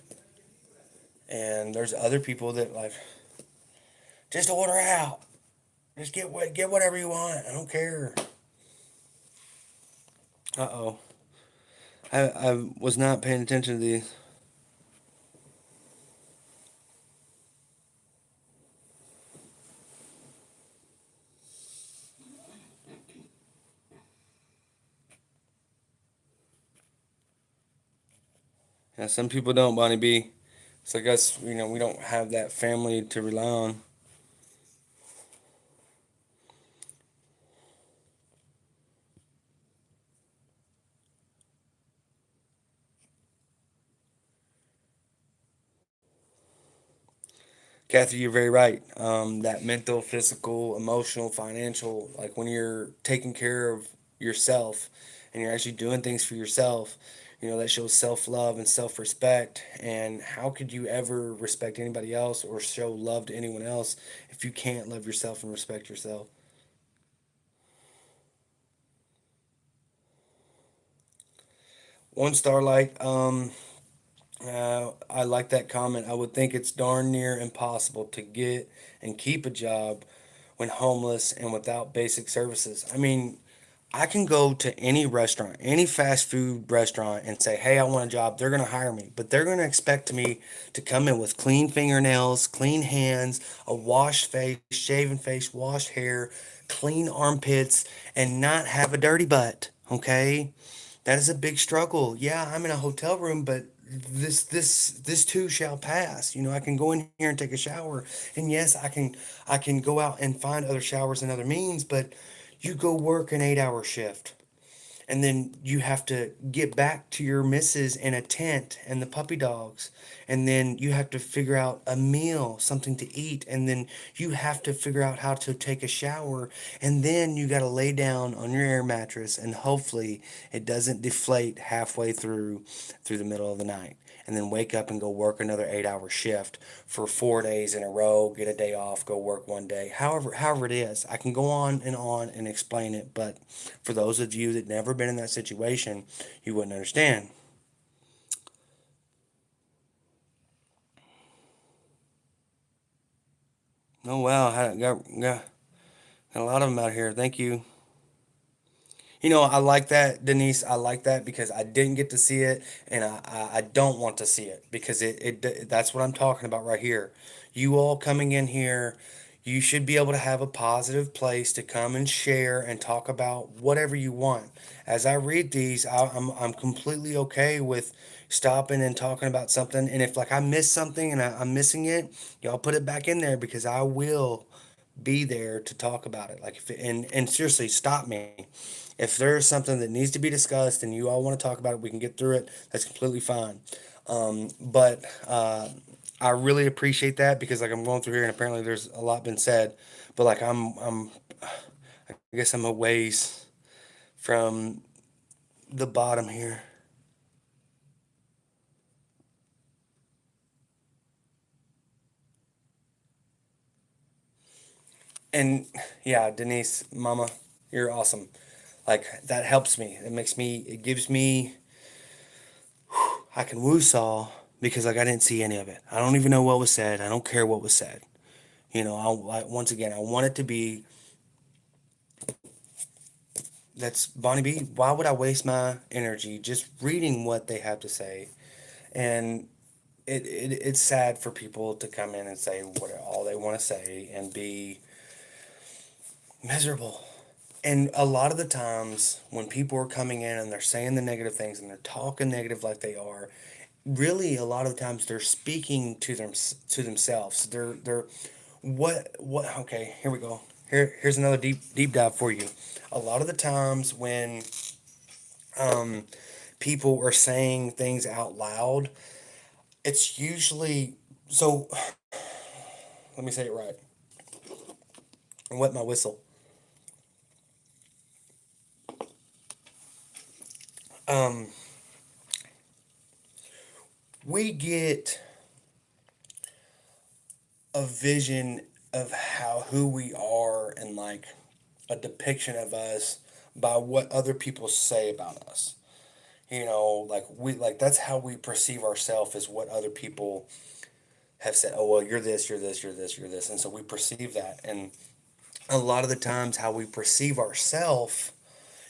And there's other people that like just order out. Just get whatever you want. I don't care. Uh-oh. I was not paying attention to these. Yeah, some people don't, Bonnie B. So I guess, we don't have that family to rely on. Kathy, you're very right. That mental, physical, emotional, financial, like when you're taking care of yourself and you're actually doing things for yourself, that shows self love and self respect. And how could you ever respect anybody else or show love to anyone else if you can't love yourself and respect yourself? One Starlight, I like that comment. I would think it's darn near impossible to get and keep a job when homeless and without basic services. I can go to any restaurant, any fast food restaurant, and say, "Hey, I want a job." They're going to hire me, but they're going to expect me to come in with clean fingernails, clean hands, a washed face, shaven face, washed hair, clean armpits, and not have a dirty butt. Okay? That is a big struggle. Yeah, I'm in a hotel room, but this too shall pass. I can go in here and take a shower, and yes, I can go out and find other showers and other means, but you go work an 8-hour shift. And then you have to get back to your missus in a tent and the puppy dogs. And then you have to figure out a meal, something to eat. And then you have to figure out how to take a shower. And then you got to lay down on your air mattress and hopefully it doesn't deflate halfway through the middle of the night. And then wake up and go work another 8 hour shift for 4 days in a row, get a day off, go work one day. However it is. I can go on and explain it, but for those of you that never been in that situation, you wouldn't understand. Oh wow, got a lot of them out here. Thank you. I like that, Denise. I like that because I didn't get to see it, and I don't want to see it because that's what I'm talking about right here. You all coming in here, you should be able to have a positive place to come and share and talk about whatever you want. As I read these, I'm completely okay with stopping and talking about something. And if like I miss something and I'm missing it, y'all put it back in there because I will be there to talk about it. Like if it, and seriously, stop me. If there's something that needs to be discussed and you all want to talk about it, we can get through it. That's completely fine. But I really appreciate that because like I'm going through here and apparently there's a lot been said, but like I guess I'm a ways from the bottom here. And yeah, Denise, Mama, you're awesome. Like that helps me. It gives me I can woo-saw because like I didn't see any of it. I don't even know what was said. I don't care what was said. Once again, I want it to be that's Bonnie B. Why would I waste my energy just reading what they have to say? And it's sad for people to come in and say what all they want to say and be miserable. And a lot of the times when people are coming in and they're saying the negative things and they're talking negative like they are, really a lot of the times they're speaking to themselves. They're what okay, here we go. Here's another deep dive for you. A lot of the times when um people are saying things out loud, it's usually so let me say it right. And wet my whistle. Um we get a vision of how who we are and like a depiction of us by what other people say about us. Like like that's how we perceive ourselves is what other people have said. Oh well, you're this, you're this, you're this, you're this, and so we perceive that. And a lot of the times, how we perceive ourselves,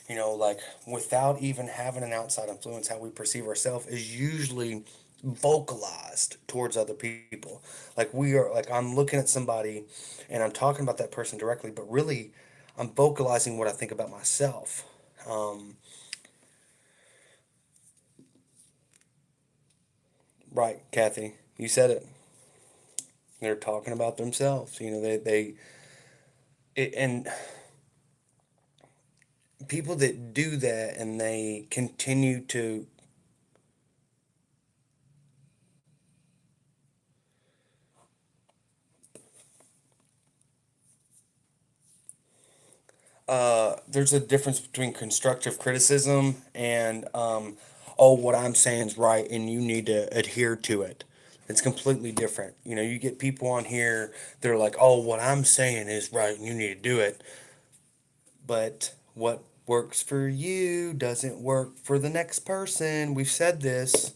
like without even having an outside influence, how we perceive ourselves is usually vocalized towards other people. Like we are, like I'm looking at somebody, and I'm talking about that person directly, but really, I'm vocalizing what I think about myself. Um, right, Kathy, you said it. They're talking about themselves. And people that do that and they continue to there's a difference between constructive criticism and oh, what I'm saying is right and you need to adhere to it. It's completely different. You get people on here, they're like, oh, what I'm saying is right and you need to do it. But what works for you doesn't work for the next person. We've said this.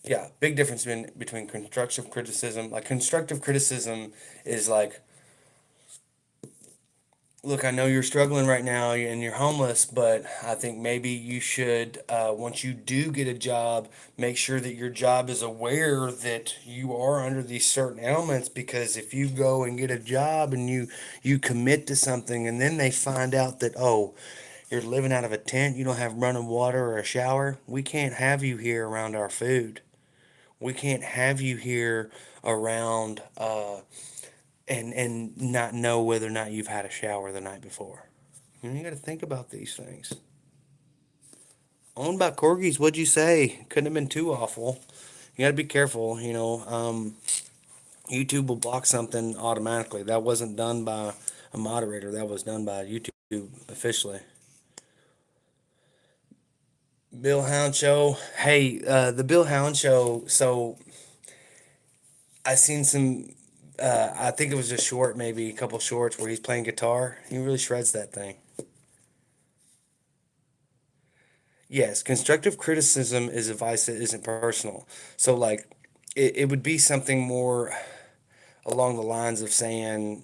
Yeah, big difference between constructive criticism. Like constructive criticism is like, look, I know you're struggling right now and you're homeless, but I think maybe you should, once you do get a job, make sure that your job is aware that you are under these certain ailments. Because if you go and get a job and you commit to something, and then they find out that you're living out of a tent, you don't have running water or a shower, we can't have you here around our food. We can't have you here around. and not know whether or not you've had a shower the night before. You got to think about these things. Owned by corgis, what'd you say? Couldn't have been too awful. You got to be careful. YouTube will block something automatically. That wasn't done by a moderator. That was done by YouTube officially. Bill Hound Show. Hey, the Bill Hound Show. So I seen some. I think it was a short, maybe a couple shorts where he's playing guitar. He really shreds that thing. Yes, constructive criticism is advice that isn't personal. So like, it would be something more along the lines of saying,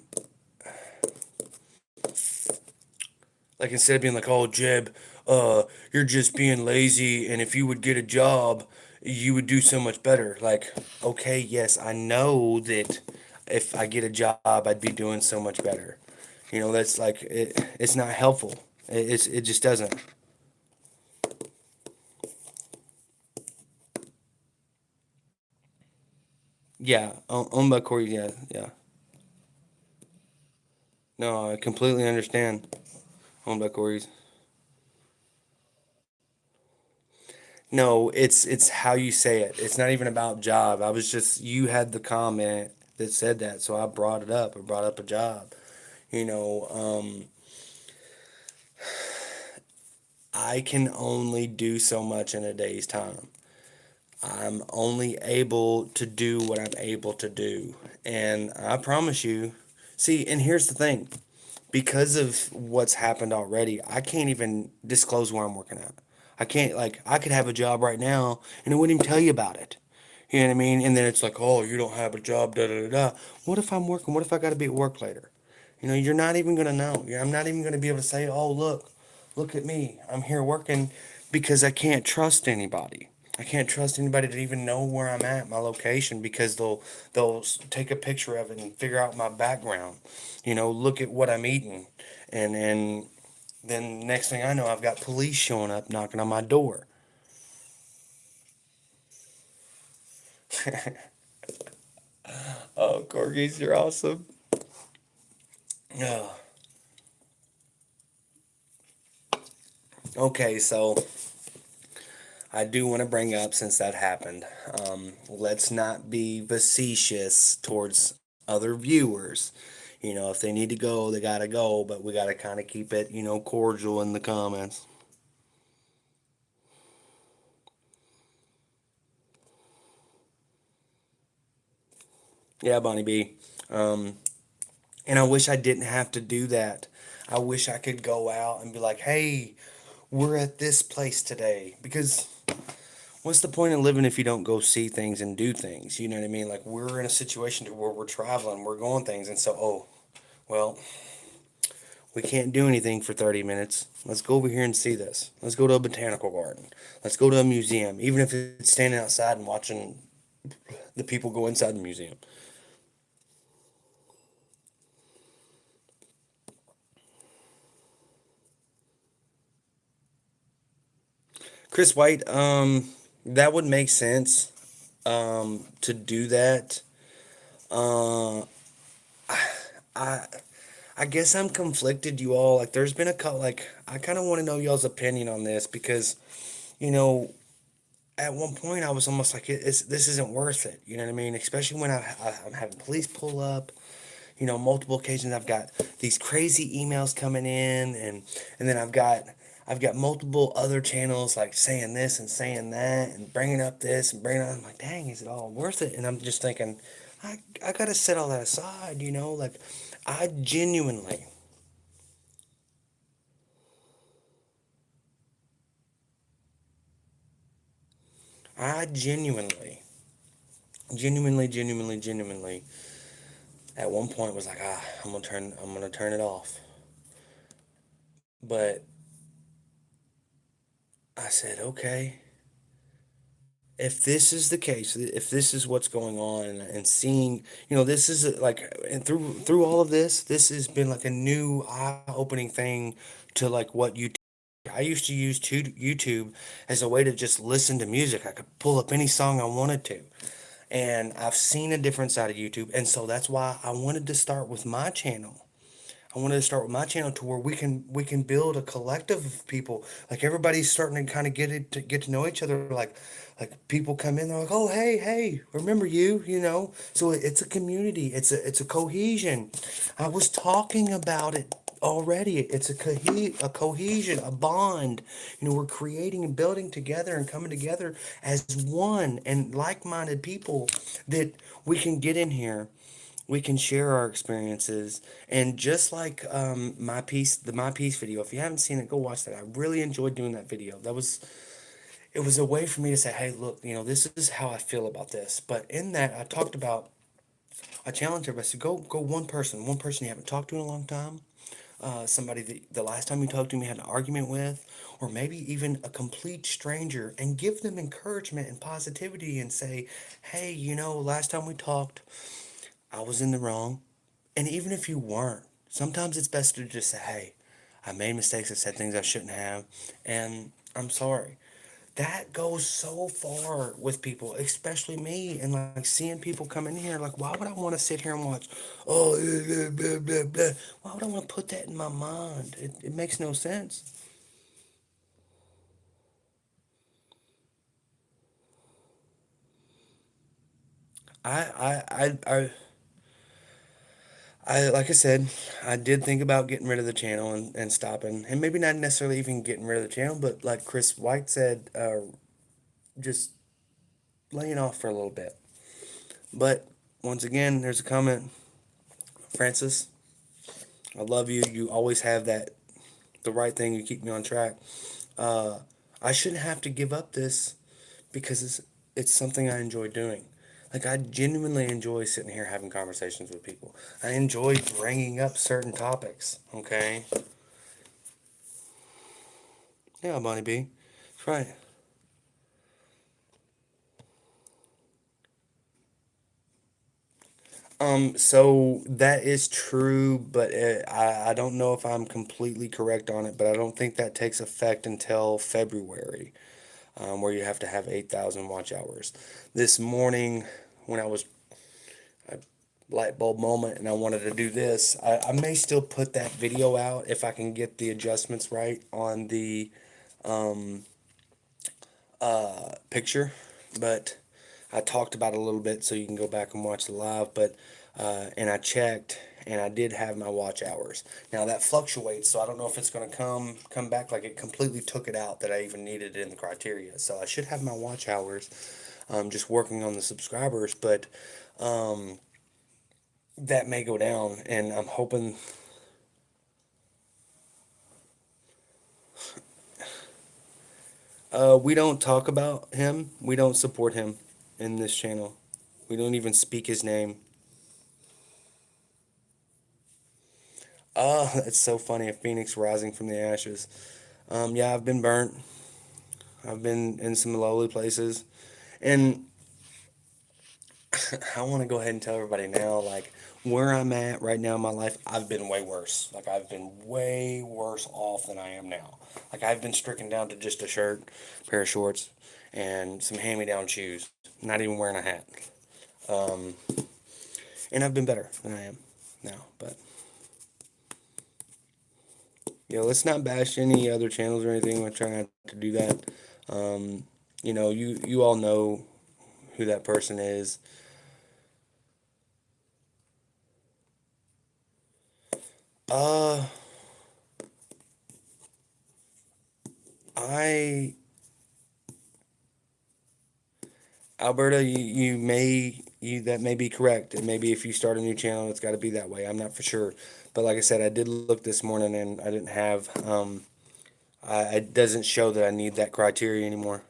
like instead of being like, "Oh, Jeb, you're just being lazy, and if you would get a job, you would do so much better." Like, okay, yes, I know that if I get a job, I'd be doing so much better. That's like it. It's not helpful. It just doesn't. Yeah, owned by Corey. Yeah, yeah. No, I completely understand. Owned by Corey's. No, it's how you say it. It's not even about job. I was just you had the comment that said that, so I brought it up. I brought up a job. You know, I can only do so much in a day's time. I'm only able to do what I'm able to do. And I promise you, see, and here's the thing, because of what's happened already, I can't even disclose where I'm working at. I can't, like, I could have a job right now and I wouldn't even tell you about it. You know what I mean? And then it's like, oh, you don't have a job, da da da da. What if I'm working? What if I got to be at work later? You're not even going to know. I'm not even going to be able to say, oh, look at me. I'm here working because I can't trust anybody. I can't trust anybody to even know where I'm at, my location, because they'll take a picture of it and figure out my background. Look at what I'm eating, and then next thing I know, I've got police showing up knocking on my door. Oh, corgis, you're awesome. Oh. Okay, so I do want to bring up, since that happened, let's not be facetious towards other viewers. If they need to go, they gotta go, but we gotta kind of keep it, cordial in the comments. Yeah, Bonnie B. Um, and I wish I didn't have to do that. I wish I could go out and be like, hey, we're at this place today. Because what's the point of living if you don't go see things and do things? You know what I mean? Like, we're in a situation where we're traveling, we're going things, and so, oh, well, we can't do anything for 30 minutes. Let's go over here and see this. Let's go to a botanical garden. Let's go to a museum, even if it's standing outside and watching the people go inside the museum. Chris White, that would make sense to do that. Uh, I I guess I'm conflicted, you all. Like, there's been a couple. Like, I kind of want to know y'all's opinion on this because, you know, at one point I was almost like, this isn't worth it. You know what I mean? Especially when I'm having police pull up. Multiple occasions I've got these crazy emails coming in, and then I've got multiple other channels like saying this and saying that and bringing up this and bringing up. I'm like, dang, is it all worth it? And I'm just thinking, I gotta set all that aside. Like I genuinely, I genuinely, genuinely, at one point was like, I'm gonna turn it off. But I said, okay, if this is the case, if this is what's going on, and seeing, this is like, and through all of this has been like a new eye-opening thing to like what you. I used to use YouTube as a way to just listen to music. I could pull up any song I wanted to, And I've seen a different side of YouTube, and so that's why I wanted to start with my channel. I wanted to start with my channel to where we can build a collective of people. Like everybody's starting to kind of get to know each other. Like people come in, they're like, oh hey, remember you, you know? So it's a community. It's a cohesion. I was talking about it already. It's a cohesion, a bond. You know, we're creating and building together and coming together as one and like-minded people that we can get in here, we can share our experiences. And just like my piece video, if you haven't seen it, go watch that. I really enjoyed doing that video. It was a way for me to say, hey, look, you know, this is how I feel about this. But in that, I talked about, I challenged everybody. I said, go one person you haven't talked to in a long time, somebody that the last time you talked to me had an argument with, or maybe even a complete stranger, and give them encouragement and positivity and say, hey, you know, last time we talked, I was in the wrong. And even if you weren't, sometimes it's best to just say, hey, I made mistakes, I said things I shouldn't have, and I'm sorry. That goes so far with people, especially me, and like seeing people come in here. Like, why would I want to sit here and watch, oh, blah, blah, blah, blah. Why would I want to put that in my mind? It makes no sense. I, I, I, like I said, I did think about getting rid of the channel and stopping, and maybe not necessarily even getting rid of the channel, but like Chris White said, just laying off for a little bit. But once again, there's a comment, Francis. I love you. You always have that the right thing. You keep me on track. Uh, I shouldn't have to give up this because it's something I enjoy doing. Like I genuinely enjoy sitting here having conversations with people. I enjoy bringing up certain topics. Okay. Yeah, Bonnie B. That's right. So that is true, but I don't know if I'm completely correct on it, but I don't think that takes effect until February, where you have to have 8,000 watch hours. This morning, when I was a light bulb moment and I wanted to do this, I may still put that video out if I can get the adjustments right on the picture, but I talked about it a little bit so you can go back and watch the live. But and I checked and I did have my watch hours. Now that fluctuates, so I don't know if it's going to come back like it completely took it out that I even needed it in the criteria. So I should have my watch hours. Just working on the subscribers, but that may go down, and I'm hoping. We don't talk about him. We don't support him in this channel. We don't even speak his name. It's so funny. A phoenix rising from the ashes. Yeah, I've been burnt. I've been in some lowly places. And I want to go ahead and tell everybody now, like, where I'm at right now in my life, I've been way worse. Like, I've been way worse off than I am now. Like, I've been stricken down to just a shirt, pair of shorts, and some hand me down shoes. Not even wearing a hat. Um, and I've been better than I am now. But, yeah, let's not bash any other channels or anything. I'm trying not to do that. Um, you know, you all know who that person is. Uh, I Alberta, you that may be correct. And maybe if you start a new channel, it's got to be that way. I'm not for sure, but like I said, I did look this morning and I didn't have it doesn't show that I need that criteria anymore.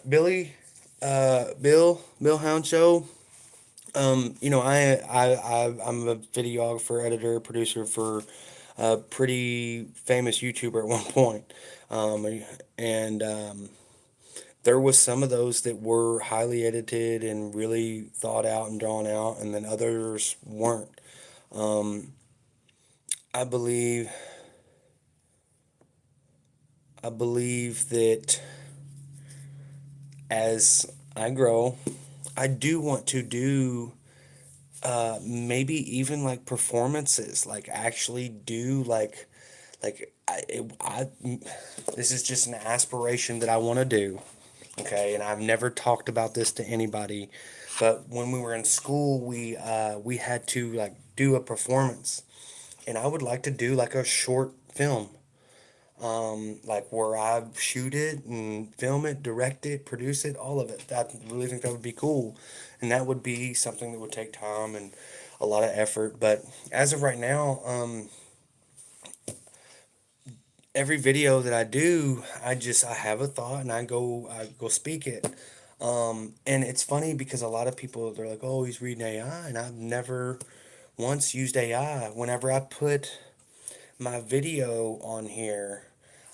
Billy, Bill Hound Show. You know, I'm a videographer, editor, producer for a pretty famous YouTuber at one point. And there was some of those that were highly edited and really thought out and drawn out, and then others weren't. Um, I believe I believe that as I grow, I do want to do maybe even like performances, like actually do like this is just an aspiration that I want to do. Okay, and I've never talked about this to anybody, but when we were in school, we had to like do a performance, and I would like to do like a short film, like where I shoot it and film it, direct it, produce it, all of it. I really think that would be cool, and that would be something that would take time and a lot of effort. But as of right now, every video that I do, I have a thought and I go speak it. And it's funny because a lot of people they're like, "Oh, he's reading AI," and I've never once used AI. Whenever I put my video on here,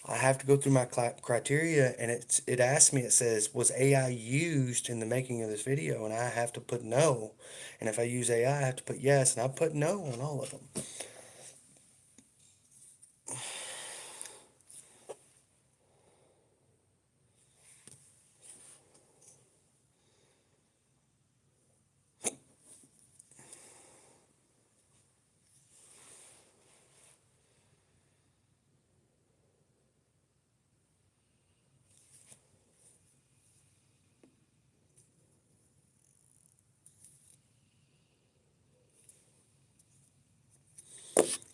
I have to go through my criteria, and it asks me. It says, "Was AI used in the making of this video?" And I have to put no. And if I use AI, I have to put yes, and I put no on all of them.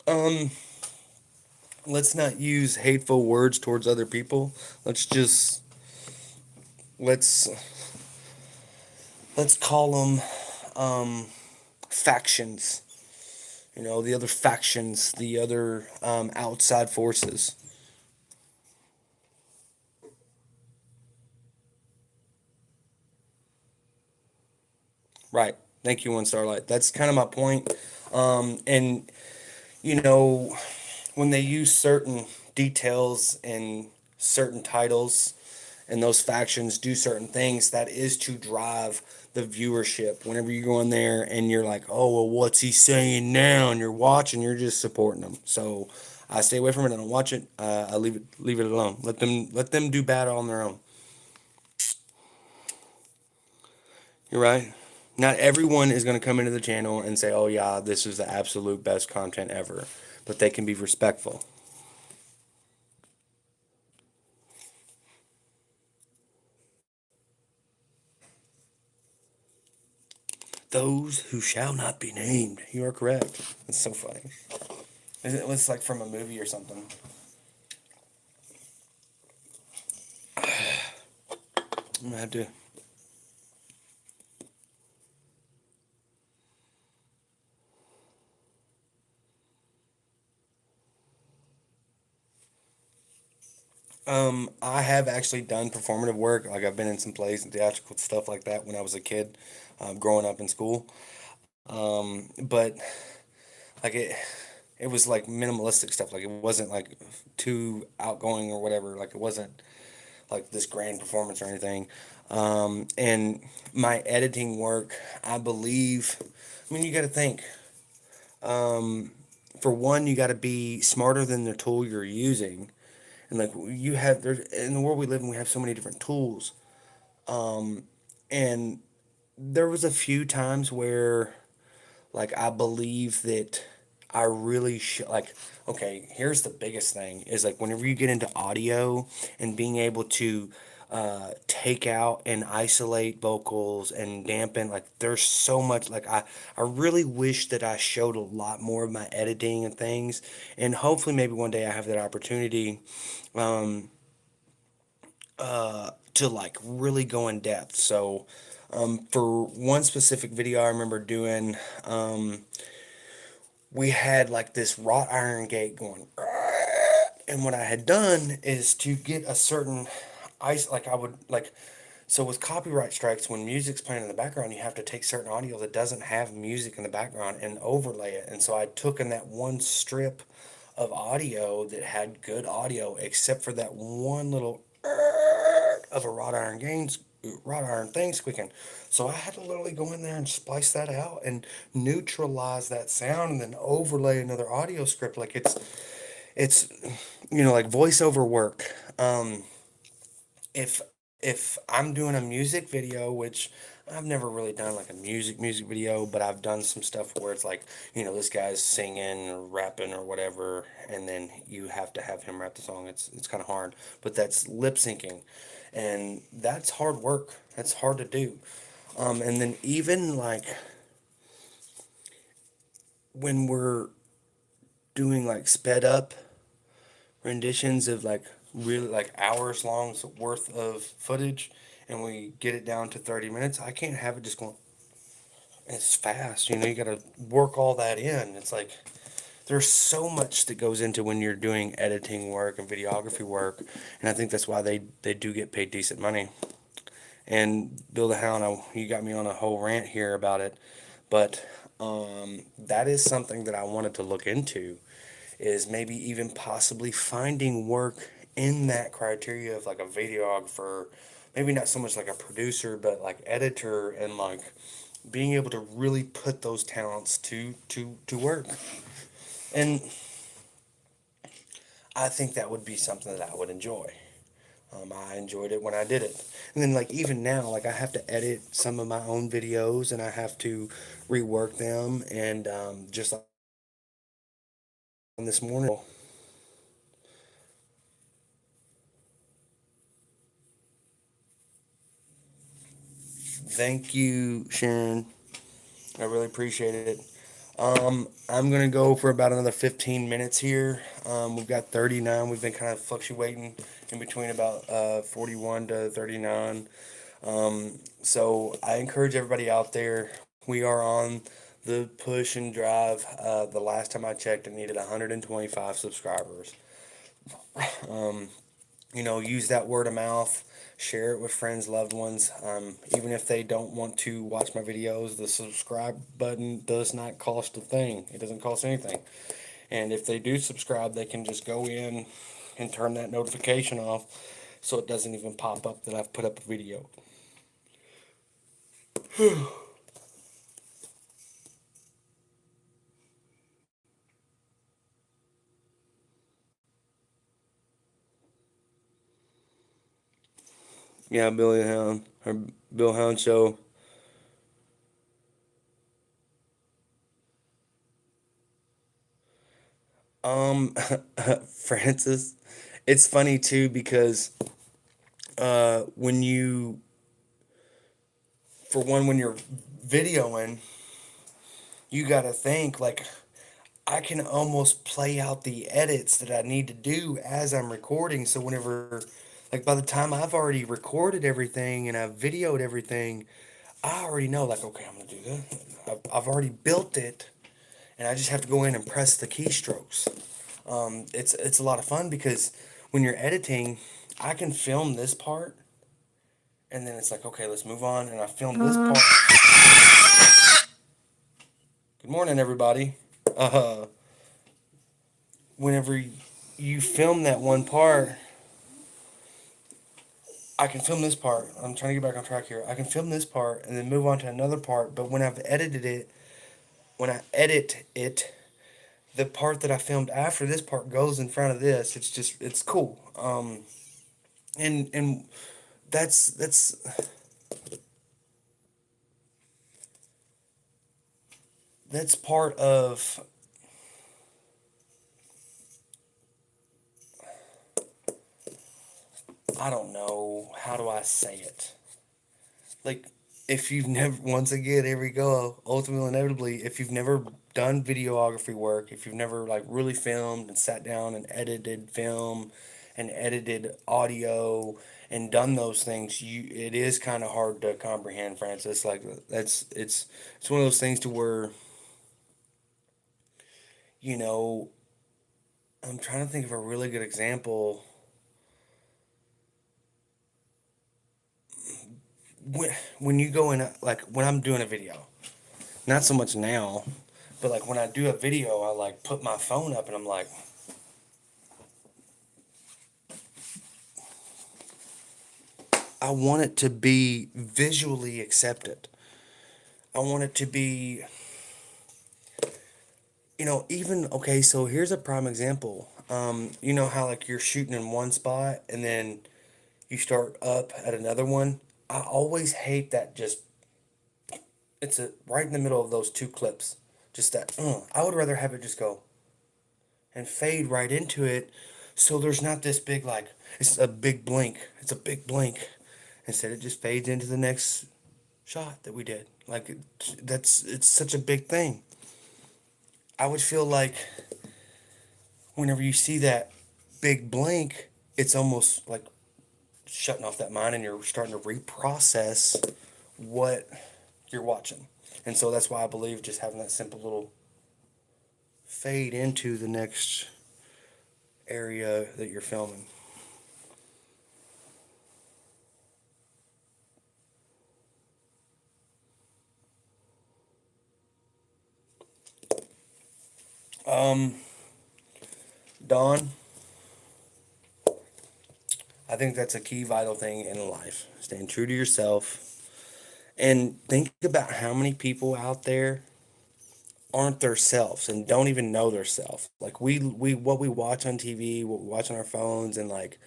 Um, let's not use hateful words towards other people. Let's just let's let's call them factions. You know, the other factions, the other outside forces. Right. Thank you, One Starlight. That's kind of my point. And you know, when they use certain details and certain titles and those factions do certain things, that is to drive the viewership. Whenever you go in there and you're like, oh, well, what's he saying now? And you're watching, you're just supporting them. So I stay away from it. I don't watch it. I leave it alone. Let them do bad on their own. You're right. Not everyone is going to come into the channel and say, oh, yeah, this is the absolute best content ever. But they can be respectful. Those who shall not be named. You are correct. That's so funny. It was like from a movie or something. I'm gonna have to. I have actually done performative work. Like I've been in some plays and theatrical stuff like that when I was a kid, growing up in school. But like it was like minimalistic stuff. Like it wasn't like too outgoing or whatever. Like it wasn't like this grand performance or anything. And my editing work, I believe. I mean, you got to think. For one, you got to be smarter than the tool you're using. And like you have, there in the world we live in, we have so many different tools. And there was a few times where, like, I believe that I really should, like, okay, here's the biggest thing is like whenever you get into audio and being able to take out and isolate vocals and dampen, like, there's so much, like, I really wish that I showed a lot more of my editing and things. And hopefully, maybe one day I have that opportunity to like really go in depth. So, for one specific video I remember doing, we had like this wrought iron gate going, and what I had done is to get a certain ice, like I would like, so with copyright strikes, when music's playing in the background, you have to take certain audio that doesn't have music in the background and overlay it. And so I took in that one strip of audio that had good audio, except for that one little of a wrought iron thing squeaking. So I had to literally go in there and splice that out and neutralize that sound and then overlay another audio script. Like it's like voiceover work. If if I'm doing a music video, which I've never really done like a music video, but I've done some stuff where it's like, this guy's singing or rapping or whatever, and then you have to have him rap the song. It's kind of hard, but that's lip syncing, and that's hard work. That's hard to do. And then even like when we're doing like sped up renditions of like really like hours long worth of footage, and we get it down to 30 minutes, I can't have it just going, it's fast, you gotta work all that in. It's like there's so much that goes into when you're doing editing work and videography work, and I think that's why they do get paid decent money. And Bill the Hound, you got me on a whole rant here about it, but that is something that I wanted to look into, is maybe even possibly finding work in that criteria of like a videographer, maybe not so much like a producer, but like editor, and like being able to really put those talents to work. And I think that would be something that I would enjoy. I enjoyed it when I did it. And then like even now, like I have to edit some of my own videos and I have to rework them, and just like this morning. Thank you, Sharon. I really appreciate it. I'm gonna go for about another 15 minutes here. We've got 39. We've been kind of fluctuating in between about 41 to 39. So I encourage everybody out there. We are on the push and drive. The last time I checked, it needed 125 subscribers. Use that word of mouth, share it with friends, loved ones. Even if they don't want to watch my videos, the subscribe button does not cost a thing. It doesn't cost anything. And if they do subscribe, they can just go in and turn that notification off so it doesn't even pop up that I've put up a video. Yeah, Billy Hound or Bill Hound Show. Um, Francis, it's funny too because when you, for one, when you're videoing, you gotta think like I can almost play out the edits that I need to do as I'm recording. So whenever, like by the time I've already recorded everything and I've videoed everything, I already know like, okay, I'm gonna do that. I've already built it, and I just have to go in and press the keystrokes. It's a lot of fun because when you're editing, I can film this part, and then it's like, okay, let's move on, and I film this part. Good morning, everybody. Uh, Whenever you film that one part, I can film this part. I'm trying to get back on track here. I can film this part and then move on to another part. But when I've edited it, when I edit it, the part that I filmed after this part goes in front of this. It's cool. And that's part of, I don't know, how do I say it? Like, if you've never, once again, here we go, ultimately, inevitably, if you've never done videography work, if you've never like really filmed and sat down and edited film and edited audio and done those things, it is kind of hard to comprehend, Francis. Like it's one of those things to where, you know, I'm trying to think of a really good example. When you go in, like when I'm doing a video, not so much now, but like when I do a video, I like put my phone up and I'm like, I want it to be visually accepted. I want it to be, even, okay, so here's a prime example. You know how like you're shooting in one spot and then you start up at another one. I always hate that just it's a right in the middle of those two clips. Just that I would rather have it just go and fade right into it so there's not this big like it's a big blink. It's a big blink. Instead it just fades into the next shot that we did. Like it's such a big thing. I would feel like whenever you see that big blink, it's almost like shutting off that mind and you're starting to reprocess what you're watching. And so that's why I believe just having that simple little fade into the next area that you're filming. Um, Dawn, I think that's a key vital thing in life. Staying true to yourself. And think about how many people out there aren't themselves and don't even know themselves. Like we what we watch on TV, what we watch on our phones, and like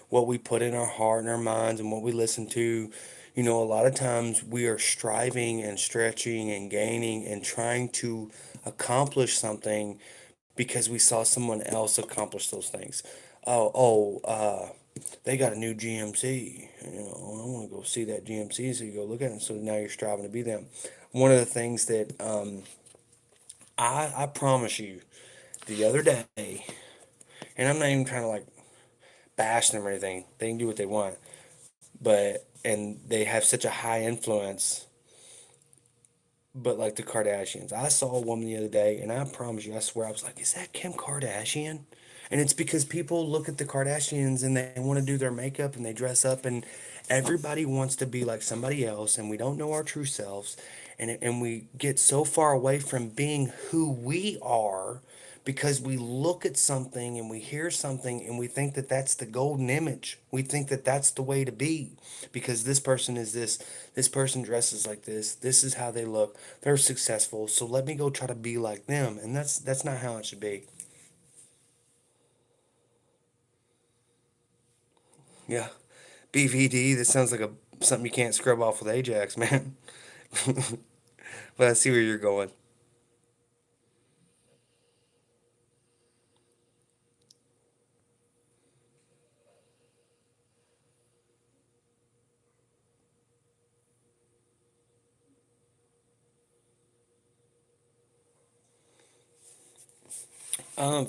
what we put in our heart and our minds and what we listen to. You know, a lot of times we are striving and stretching and gaining and trying to accomplish something because we saw someone else accomplish those things. They got a new GMC. You know, I want to go see that GMC, so you go look at it. So now you're striving to be them. One of the things that I promise you, the other day, and I'm not even trying to like bash them or anything. They can do what they want, but and they have such a high influence. But like the Kardashians, I saw a woman the other day, and I promise you, I swear, I was like, "Is that Kim Kardashian?" And it's because people look at the Kardashians and they want to do their makeup and they dress up, and everybody wants to be like somebody else, and we don't know our true selves, and we get so far away from being who we are because we look at something and we hear something and we think that that's the golden image. We think that that's the way to be because this person is this person dresses like this is how they look, they're successful, so let me go try to be like them, and that's not how it should be. Yeah, BVD, that sounds like a something you can't scrub off with Ajax, man. But I see where you're going.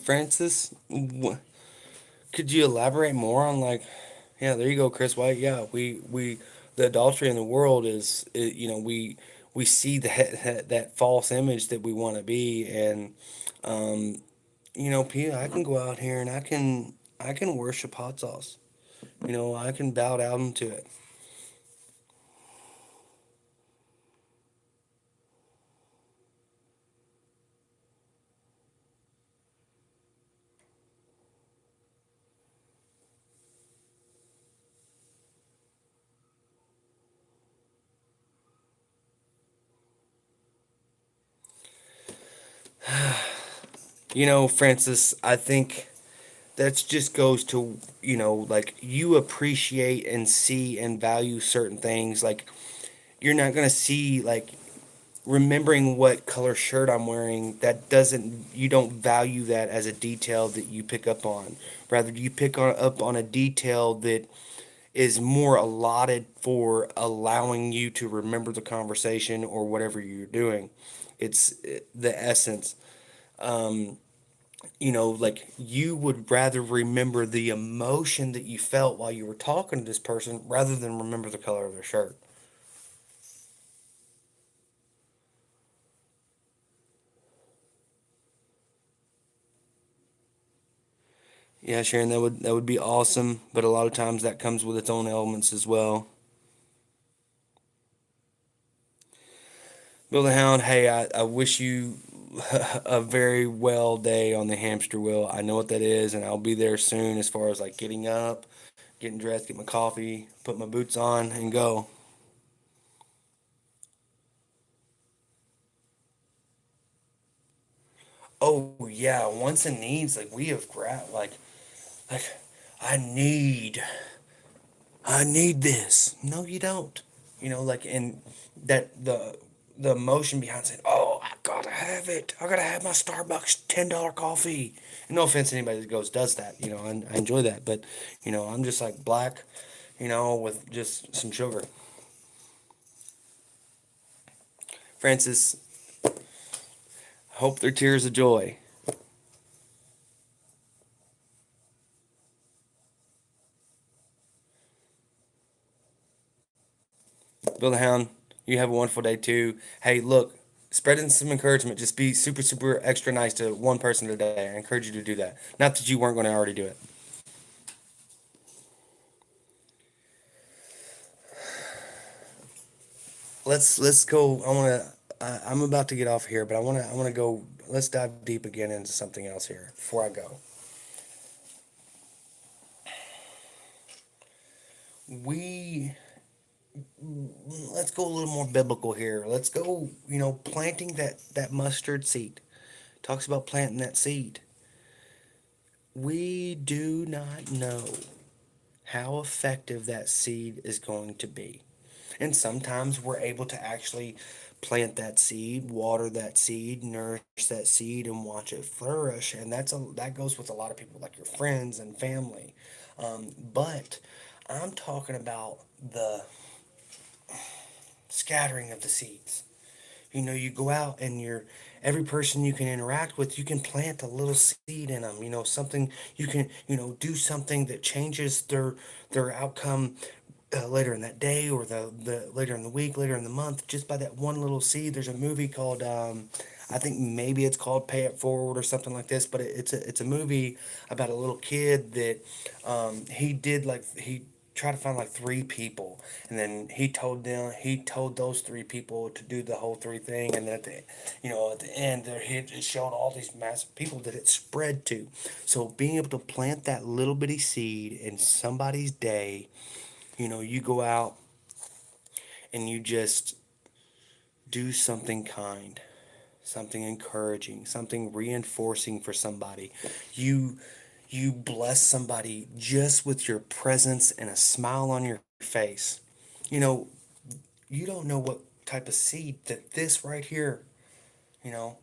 Francis, could you elaborate more on like, yeah, there you go, Chris White. Yeah, we the adultery in the world you know, we see that false image that we want to be, and um, you know, Pia, I can go out here and I can worship hot sauce. You know, I can bow down to it. You know, Francis, I think that just goes to, you know, like you appreciate and see and value certain things. Like you're not gonna see like remembering what color shirt I'm wearing, that doesn't, you don't value that as a detail that you pick up on. Rather, you up on a detail that is more allotted for allowing you to remember the conversation or whatever you're doing. It's the essence. You know, like you would rather remember the emotion that you felt while you were talking to this person rather than remember the color of their shirt. Yeah, Sharon, that would be awesome, but a lot of times that comes with its own elements as well. Bill the Hound, hey, I wish you a very well day on the hamster wheel. I know what that is, and I'll be there soon as far as like getting up, getting dressed, get my coffee, put my boots on, and go. Oh yeah, wants and needs, like we have grabbed like I need I need this. No, you don't. Like, and that the emotion behind saying, "Oh, I gotta have it. I gotta have my Starbucks $10 coffee." And no offense to anybody that goes does that. I enjoy that, but I'm just like black, with just some sugar. Francis, hope they're tears of joy. Bill the Hound, you have a wonderful day too. Hey, look, spreading some encouragement. Just be super, super extra nice to one person today. I encourage you to do that. Not that you weren't going to already do it. Let's go. I'm about to get off here, but I wanna go. Let's dive deep again into something else here before I go. We Let's go a little more biblical here. Let's go. Planting that mustard seed. Talks about planting that seed. We do not know how effective that seed is going to be. And sometimes we're able to actually plant that seed, water that seed, nourish that seed, and watch it flourish. And that goes with a lot of people, like your friends and family. But I'm talking about the scattering of the seeds. You go out and every person you can interact with, you can plant a little seed in them. Something you can, do something that changes their outcome later in that day, or the later in the week, later in the month, just by that one little seed. There's a movie called I think maybe it's called Pay It Forward or something like this, but it's a movie about a little kid that he tried to find like three people, and then he told those three people to do the whole three thing, and then at the end there he just showed all these massive people that it spread to. So being able to plant that little bitty seed in somebody's day, you go out and you just do something kind, something encouraging, something reinforcing for somebody. You you bless somebody just with your presence and a smile on your face. You know, you don't know what type of seed that this right here, you know,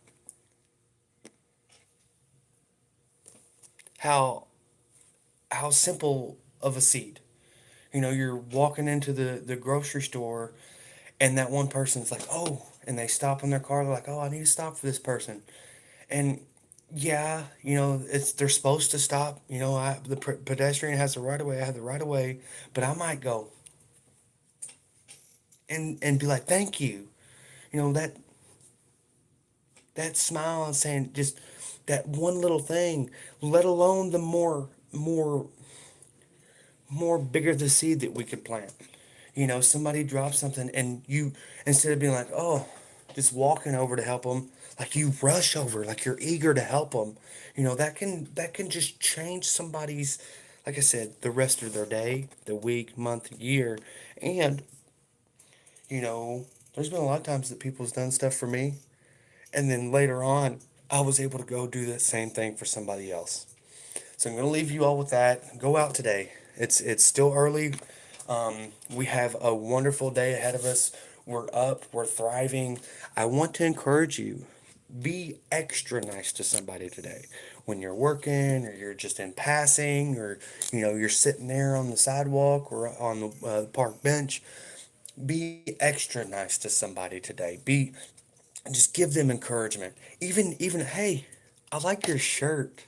how simple of a seed. You're walking into the grocery store, and that one person's like, "Oh," and they stop in their car. They're like, "Oh, I need to stop for this person." And yeah, they're supposed to stop. The pedestrian has the right of way. I have the right of way, but I might go and be like, "Thank you." That smile and saying just that one little thing, let alone the more bigger the seed that we could plant. Somebody drops something, and you, instead of being like, "Oh," just walking over to help them, like you rush over, like you're eager to help them. That can just change somebody's, like I said, the rest of their day, the week, month, year. And you know there's been a lot of times that people's done stuff for me, and then later on I was able to go do that same thing for somebody else. So I'm going to leave you all with that. Go out today. It's still early. We have a wonderful day ahead of us. We're up. We're thriving. I want to encourage you. Be extra nice to somebody today. When you're working, or you're just in passing, or you're sitting there on the sidewalk or on the park bench. Be extra nice to somebody today. Just give them encouragement. Even hey, I like your shirt.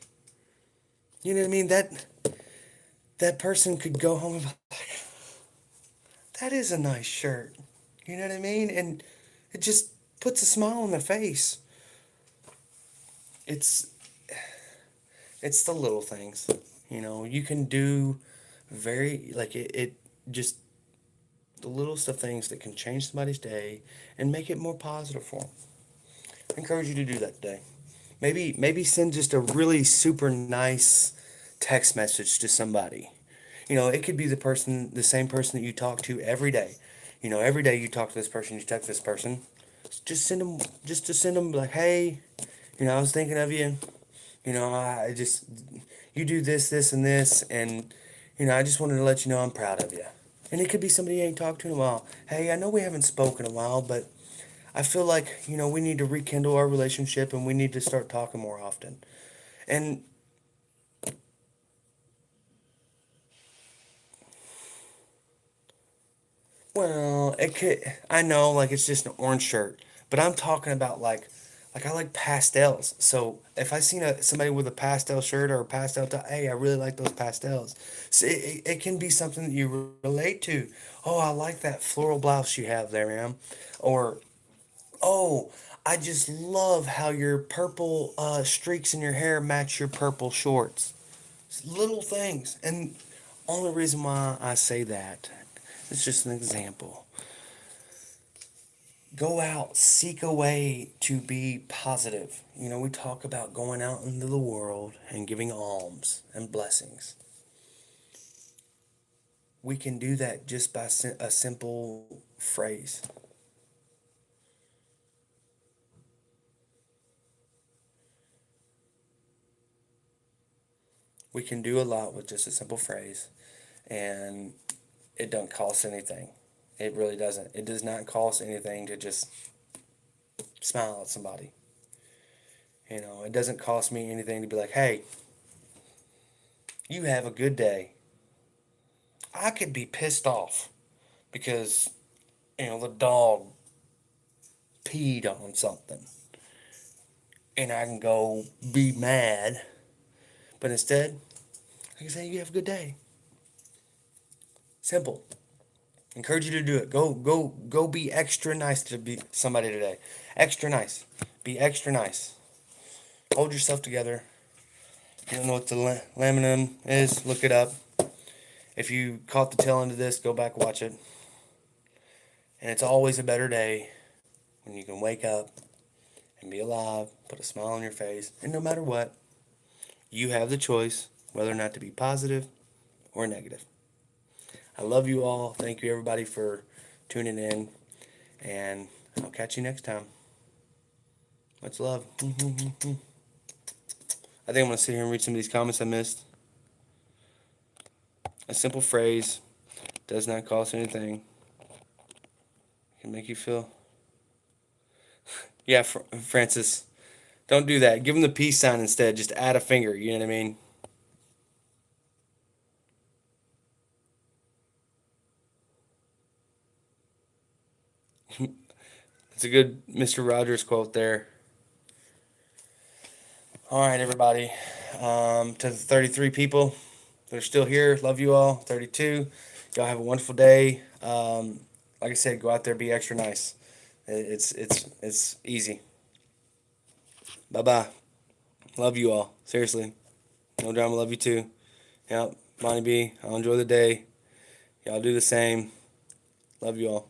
You know what I mean? That person could go home and be like, that is a nice shirt. You know what I mean? And it just puts a smile on their face. It's it's the little things. You can do very like it just the littlest of things that can change somebody's day and make it more positive for them. I encourage you to do that today. Maybe send just a really super nice text message to somebody. It could be the same person that you talk to every day. Every day you talk to this person, you text this person. Just to send them like, hey, I was thinking of you. I just, you do this, this, and this, and I just wanted to let you know I'm proud of you. And it could be somebody you ain't talked to in a while. Hey, I know we haven't spoken in a while, but I feel like, we need to rekindle our relationship and we need to start talking more often. And, well, I know, like, it's just an orange shirt, but I'm talking about, like I like pastels. So if I seen somebody with a pastel shirt or a pastel top, hey, I really like those pastels. So it can be something that you relate to. Oh, I like that floral blouse you have there, ma'am. Or, oh, I just love how your purple streaks in your hair match your purple shorts. It's little things. And only reason why I say that, it's just an example. Go out, seek a way to be positive. We talk about going out into the world and giving alms and blessings. We can do that just by a simple phrase. We can do a lot with just a simple phrase, and it doesn't cost anything. It really doesn't. It does not cost anything to just smile at somebody. It doesn't cost me anything to be like, hey, you have a good day. I could be pissed off because, the dog peed on something. And I can go be mad. But instead, I can say, you have a good day. Simple. Encourage you to do it. Go be extra nice to be somebody today. Extra nice. Be extra nice. Hold yourself together. You don't know what the laminin is? Look it up. If you caught the tail end of this, go back watch it. And it's always a better day when you can wake up and be alive, put a smile on your face, and no matter what, you have the choice whether or not to be positive or negative. I love you all. Thank you, everybody, for tuning in. And I'll catch you next time. Much love. I think I'm going to sit here and read some of these comments I missed. A simple phrase does not cost anything. It can make you feel. Yeah, Francis, don't do that. Give him the peace sign instead. Just add a finger. You know what I mean? It's a good Mr. Rogers quote there. All right, everybody. To the 33 people that are still here, love you all. 32, y'all have a wonderful day. Like I said, go out there, be extra nice. It's easy. Bye bye. Love you all. Seriously. No drama. Love you too. Yep. Monty B. I'll enjoy the day. Y'all do the same. Love you all.